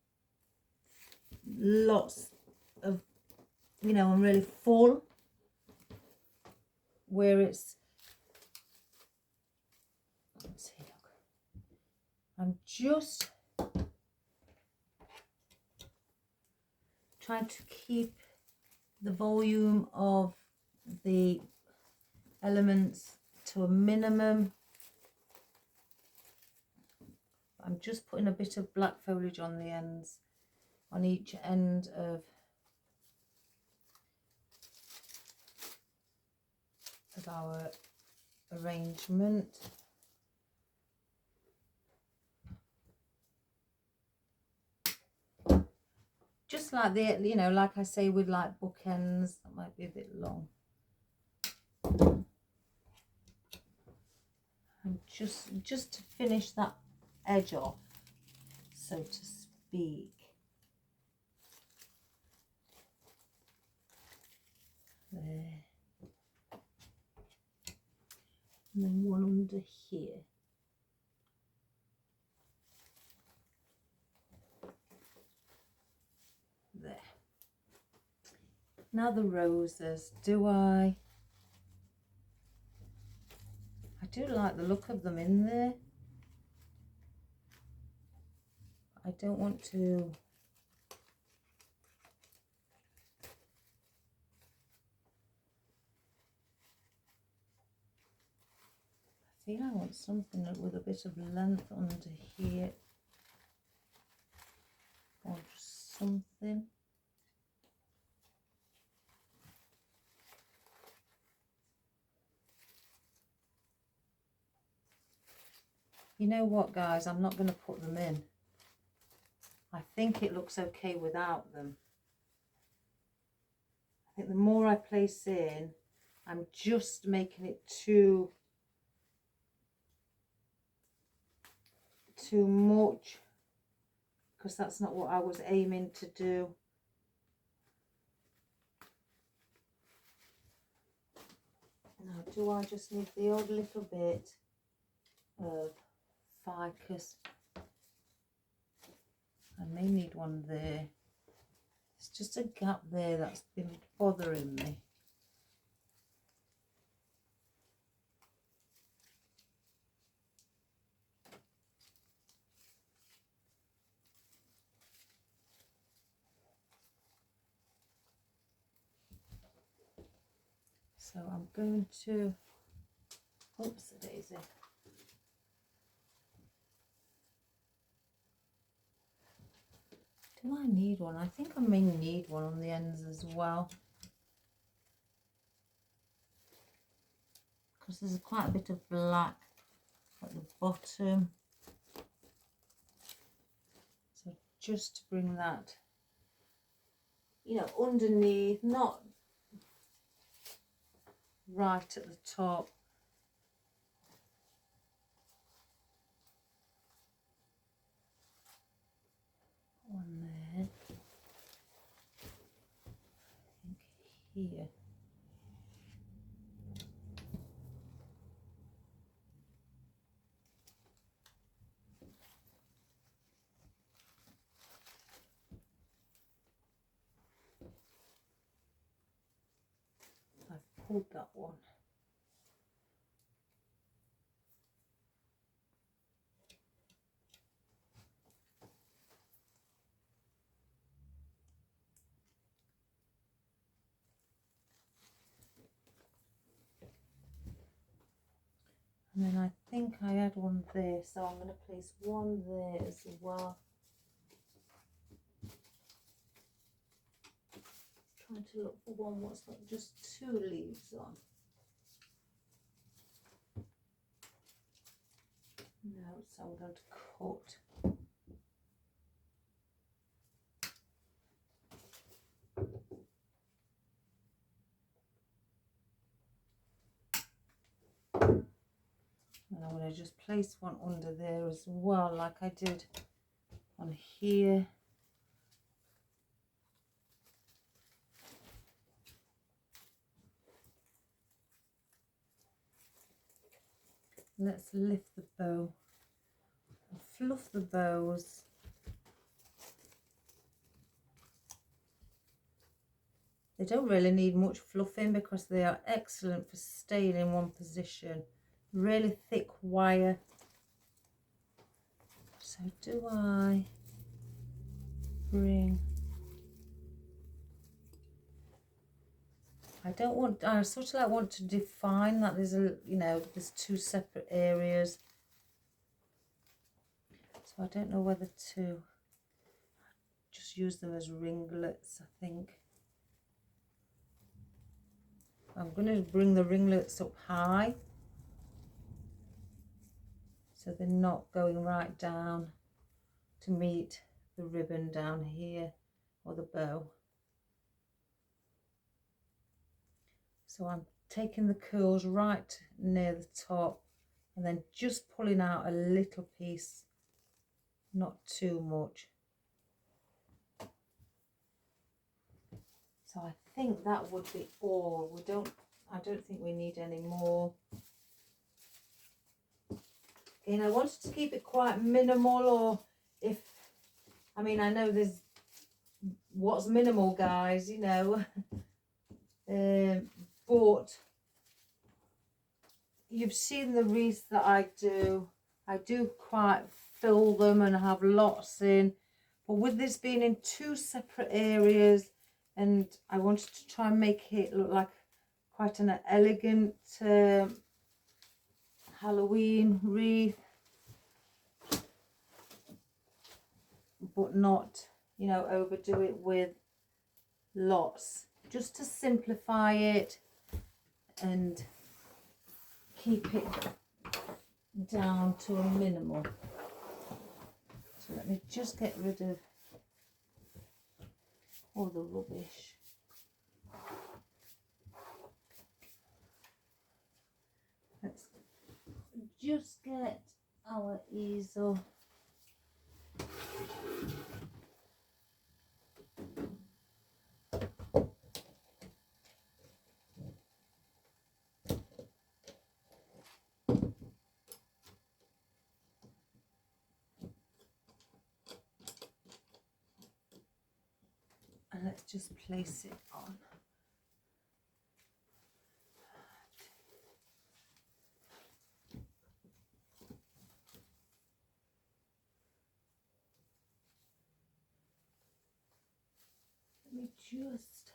lots of, you know, and really full, where it's, let's see, look, I'm just trying to keep the volume of the elements to a minimum. I'm just putting a bit of black foliage on the ends, on each end of our arrangement. Just like the, you know, like I say, with like bookends, that might be a bit long. I'm just to finish that edge off, so to speak. There. And then one under here. There. Now the roses, I do like the look of them in there. I don't want to I feel I want something with a bit of length under here, or just something. You know what, guys, I'm not going to put them in. I think it looks okay without them. I think the more I place in, I'm just making it too much, because that's not what I was aiming to do. Now, do I just need the odd little bit of ficus? I may need one there. It's just a gap there that's been bothering me. So I'm going to, oops, a daisy. Do I need one? I think I may need one on the ends as well, because there's quite a bit of black at the bottom. So just to bring that, you know, underneath, not right at the top. One there. I think here. I've pulled that one. And then I think I had one there, so I'm going to place one there as well. Trying to look for one what's got just 2 leaves on. No, so I'm going to cut. And I'm going to just place one under there as well, like I did on here. Let's lift the bow, fluff the bows. They don't really need much fluffing because they are excellent for staying in one position. Really thick wire. So do I bring, I don't want, I sort of like want to define that there's a, you know, there's 2 separate areas. So I don't know whether to just use them as ringlets, I think. I'm going to bring the ringlets up high, so they're not going right down to meet the ribbon down here, or the bow. So I'm taking the curls right near the top, and then just pulling out a little piece, not too much. So I think that would be all. I don't think we need any more. Again, I wanted to keep it quite minimal, or I know there's what's minimal, guys, you know. But you've seen the wreaths that I do. I do quite fill them and have lots in. But with this being in two separate areas, and I wanted to try and make it look like quite an elegant Halloween wreath, but not, you know, overdo it with lots, just to simplify it and keep it down to a minimal. So let me just get rid of all the rubbish. Let's just get our easel. And let's just place it on. Let me just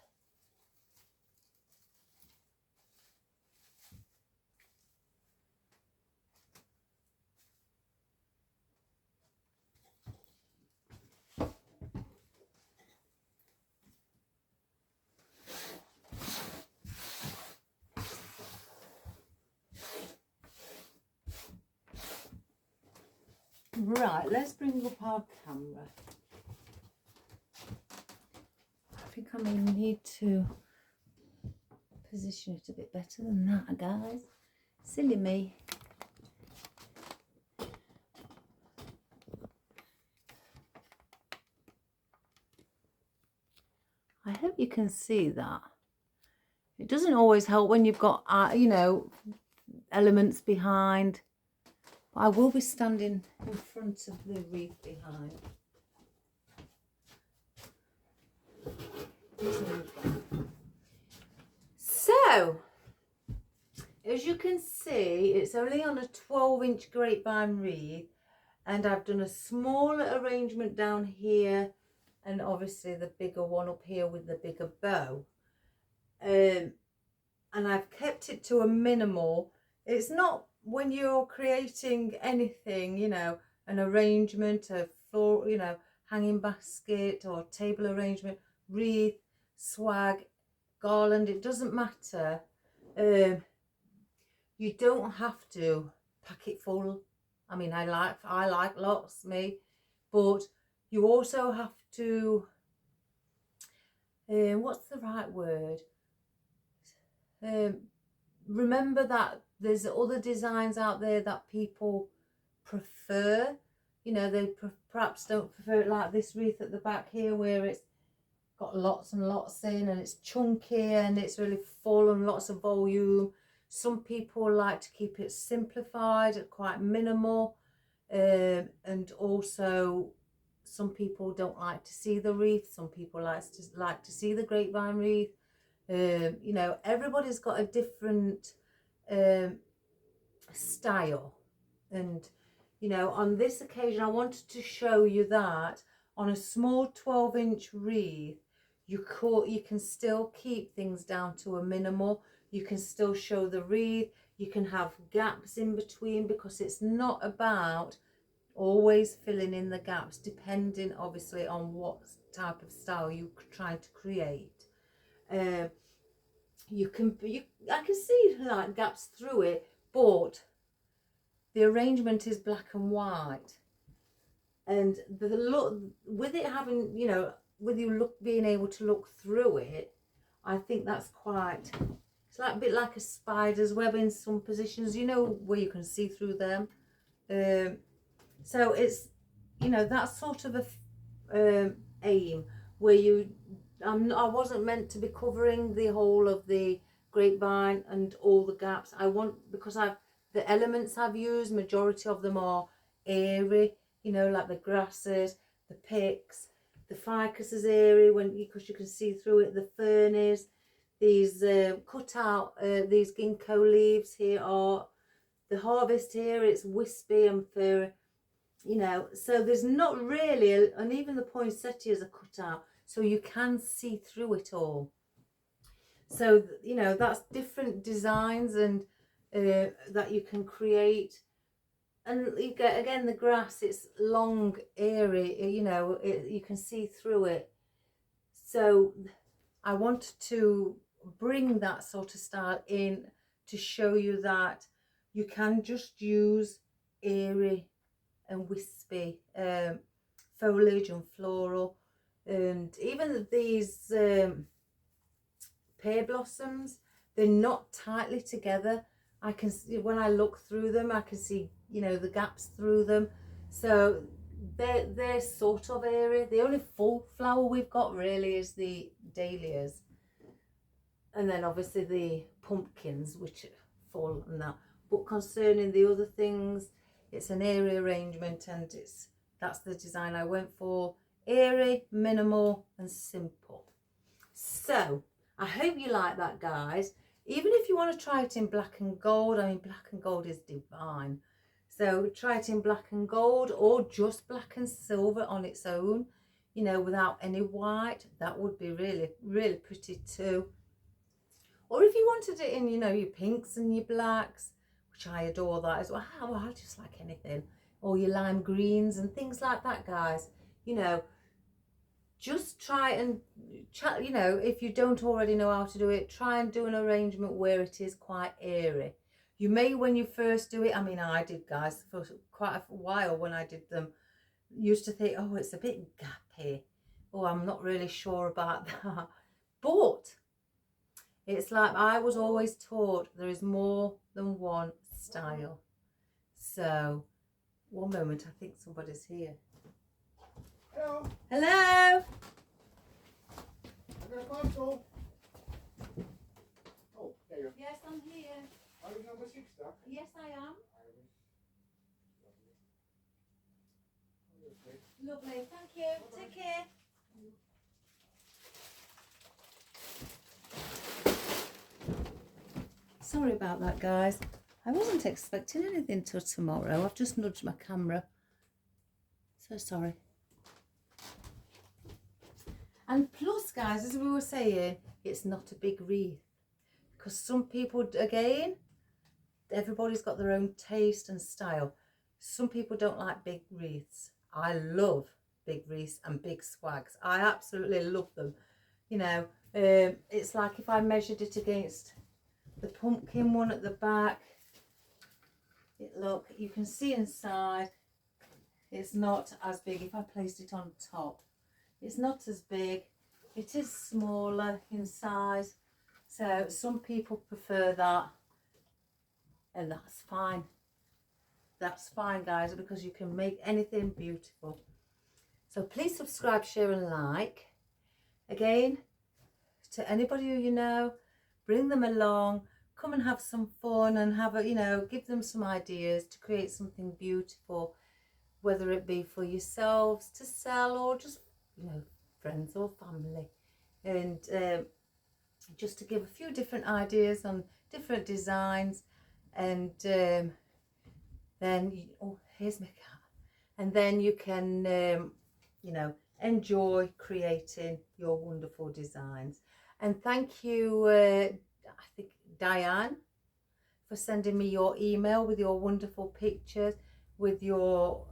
right, let's bring up our camera. I think I may need to position it a bit better than that, guys. Silly me. I hope you can see that. It doesn't always help when you've got, you know, elements behind. But I will be standing in front of the wreath behind. So, as you can see, it's only on a 12-inch grapevine wreath, and I've done a smaller arrangement down here, and obviously the bigger one up here with the bigger bow. And I've kept it to a minimal. It's not, when you're creating anything, you know, an arrangement, a floor, you know, hanging basket or table arrangement, wreath, swag, garland, it doesn't matter. You don't have to pack it full. I mean, I like lots, me, but you also have to, what's the right word? Remember that there's other designs out there that people prefer. You know, they perhaps don't prefer it like this wreath at the back here, where it's got lots and lots in, and it's chunky and it's really full and lots of volume. Some people like to keep it simplified, quite minimal, and also some people don't like to see the wreath. Some people like to see the grapevine wreath. You know, everybody's got a different style, and you know, on this occasion I wanted to show you that on a small 12-inch wreath you can still keep things down to a minimal. You can still show the wreath, you can have gaps in between, because it's not about always filling in the gaps, depending obviously on what type of style you're trying to create. I can see like gaps through it, but the arrangement is black and white, and the look with it having, you know, with you being able to look through it, I think that's quite It's like a bit like a spider's web in some positions, you know, where you can see through them. So it's, you know, that sort of a aim where I wasn't meant to be covering the whole of the grapevine and all the gaps. I want, because the elements I've used, majority of them are airy, you know, like the grasses, the picks, the ficus is airy because you can see through it. The fern is. These cut out, these ginkgo leaves here are the harvest here. It's wispy and furry, you know. So there's not really, and even the poinsettias are cut out, so you can see through it all. So, you know, that's different designs and that you can create. And you get, again, the grass, it's long, airy, you know, you can see through it. So I want to bring that sort of style in to show you that you can just use airy and wispy foliage and floral. And even these pear blossoms, they're not tightly together. I can see, when I look through them, I can see, you know, the gaps through them. So they're sort of airy. The only full flower we've got really is the dahlias, and then obviously the pumpkins, which fall on that. But concerning the other things, it's an airy arrangement, and that's the design I went for. Airy, minimal and simple. So I hope you like that, guys. Even if you want to try it in black and gold, I mean, black and gold is divine. So try it in black and gold, or just black and silver on its own, you know, without any white. That would be really, really pretty too. Or if you wanted it in, you know, your pinks and your blacks, which I adore that as well. I just like anything. Or your lime greens and things like that, guys. You know, just try and, you know, if you don't already know how to do it, try and do an arrangement where it is quite airy. You may, when you first do it, I mean, I did, guys, for quite a while when I did them, used to think, oh, it's a bit gappy. Oh, I'm not really sure about that. But it's like I was always taught there is more than one style. So, one moment, I think somebody's here. Hello. Hello. Oh, there you are. Yes, I'm here. Are you number 6, Doc? Yes, I am. Okay. Lovely. Thank you. Take care. Sorry about that, guys. I wasn't expecting anything till tomorrow. I've just nudged my camera. So sorry. And plus, guys, as we were saying, it's not a big wreath. Because some people, again, everybody's got their own taste and style. Some people don't like big wreaths. I love big wreaths and big swags. I absolutely love them. You know, it's like if I measured it against the pumpkin one at the back, look, you can see inside, it's not as big. If I placed it on top, it's not as big. It is smaller in size. So some people prefer that, and that's fine. That's fine, guys, because you can make anything beautiful. So please subscribe, share and like. Again, to anybody who you know, bring them along, come and have some fun and have a, you know, give them some ideas to create something beautiful, whether it be for yourselves to sell or just, you know, friends or family. And just to give a few different ideas on different designs. And then, oh, here's my cat. And then you can, you know, enjoy creating your wonderful designs. And thank you, I think, Diane, for sending me your email with your wonderful pictures, with your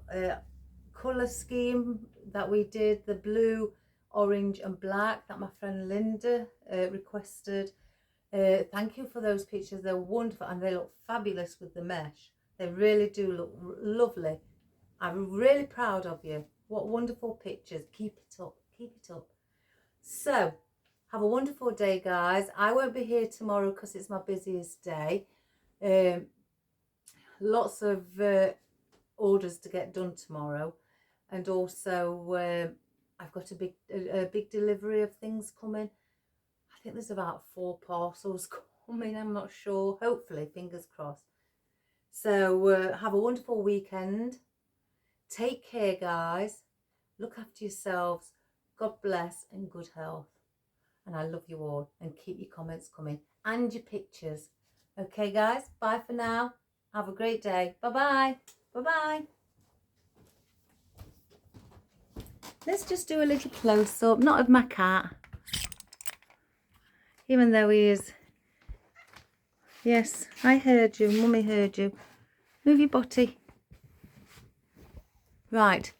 colour scheme that we did, the blue, orange and black that my friend Linda requested. Thank you for those pictures. They're wonderful and they look fabulous with the mesh. They really do look lovely. I'm really proud of you. What wonderful pictures. Keep it up. Keep it up. So, Have a wonderful day, guys. I won't be here tomorrow because it's my busiest day. Lots of orders to get done tomorrow, and also I've got a big delivery of things coming. I think there's about 4 parcels coming. I'm not sure. Hopefully, fingers crossed. So have a wonderful weekend. Take care, guys. Look after yourselves. God bless and good health. And I love you all. And keep your comments coming and your pictures. Okay, guys. Bye for now. Have a great day. Bye-bye. Bye-bye. Let's just do a little close-up. Not of my cat. Even though he is... Yes, I heard you. Mummy heard you. Move your body. Right.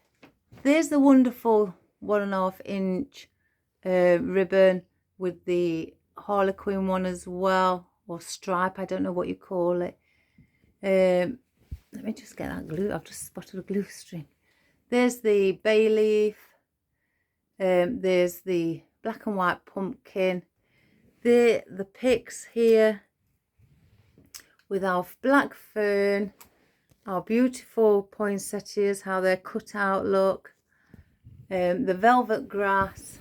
There's the wonderful 1.5 inch ribbon with the Harlequin one as well, or stripe, I don't know what you call it. Let me just get that glue. I've just spotted a glue string. There's the bay leaf. There's the black and white pumpkin. The picks here with our black fern, our beautiful poinsettias, how they're cut out, look. The velvet grass.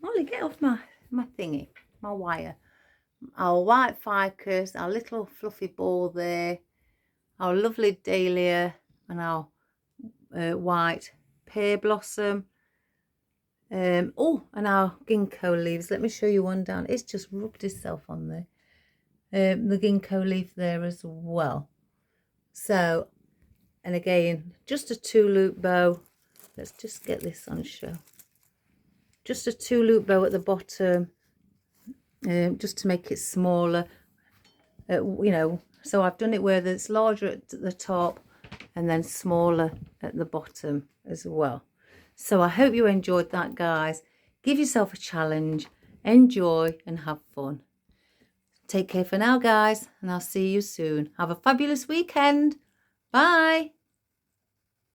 Molly, get off my thingy, my wire. Our white ficus, our little fluffy ball there, our lovely dahlia, and our white pear blossom. Oh, and our ginkgo leaves. Let me show you one down. It's just rubbed itself on there. The ginkgo leaf there as well. So, and again, just a 2-loop bow. Let's just get this on show. Just a 2-loop bow at the bottom, just to make it smaller. You know, so I've done it where it's larger at the top and then smaller at the bottom as well. So I hope you enjoyed that, guys. Give yourself a challenge, enjoy and have fun. Take care for now, guys, and I'll see you soon. Have a fabulous weekend. Bye.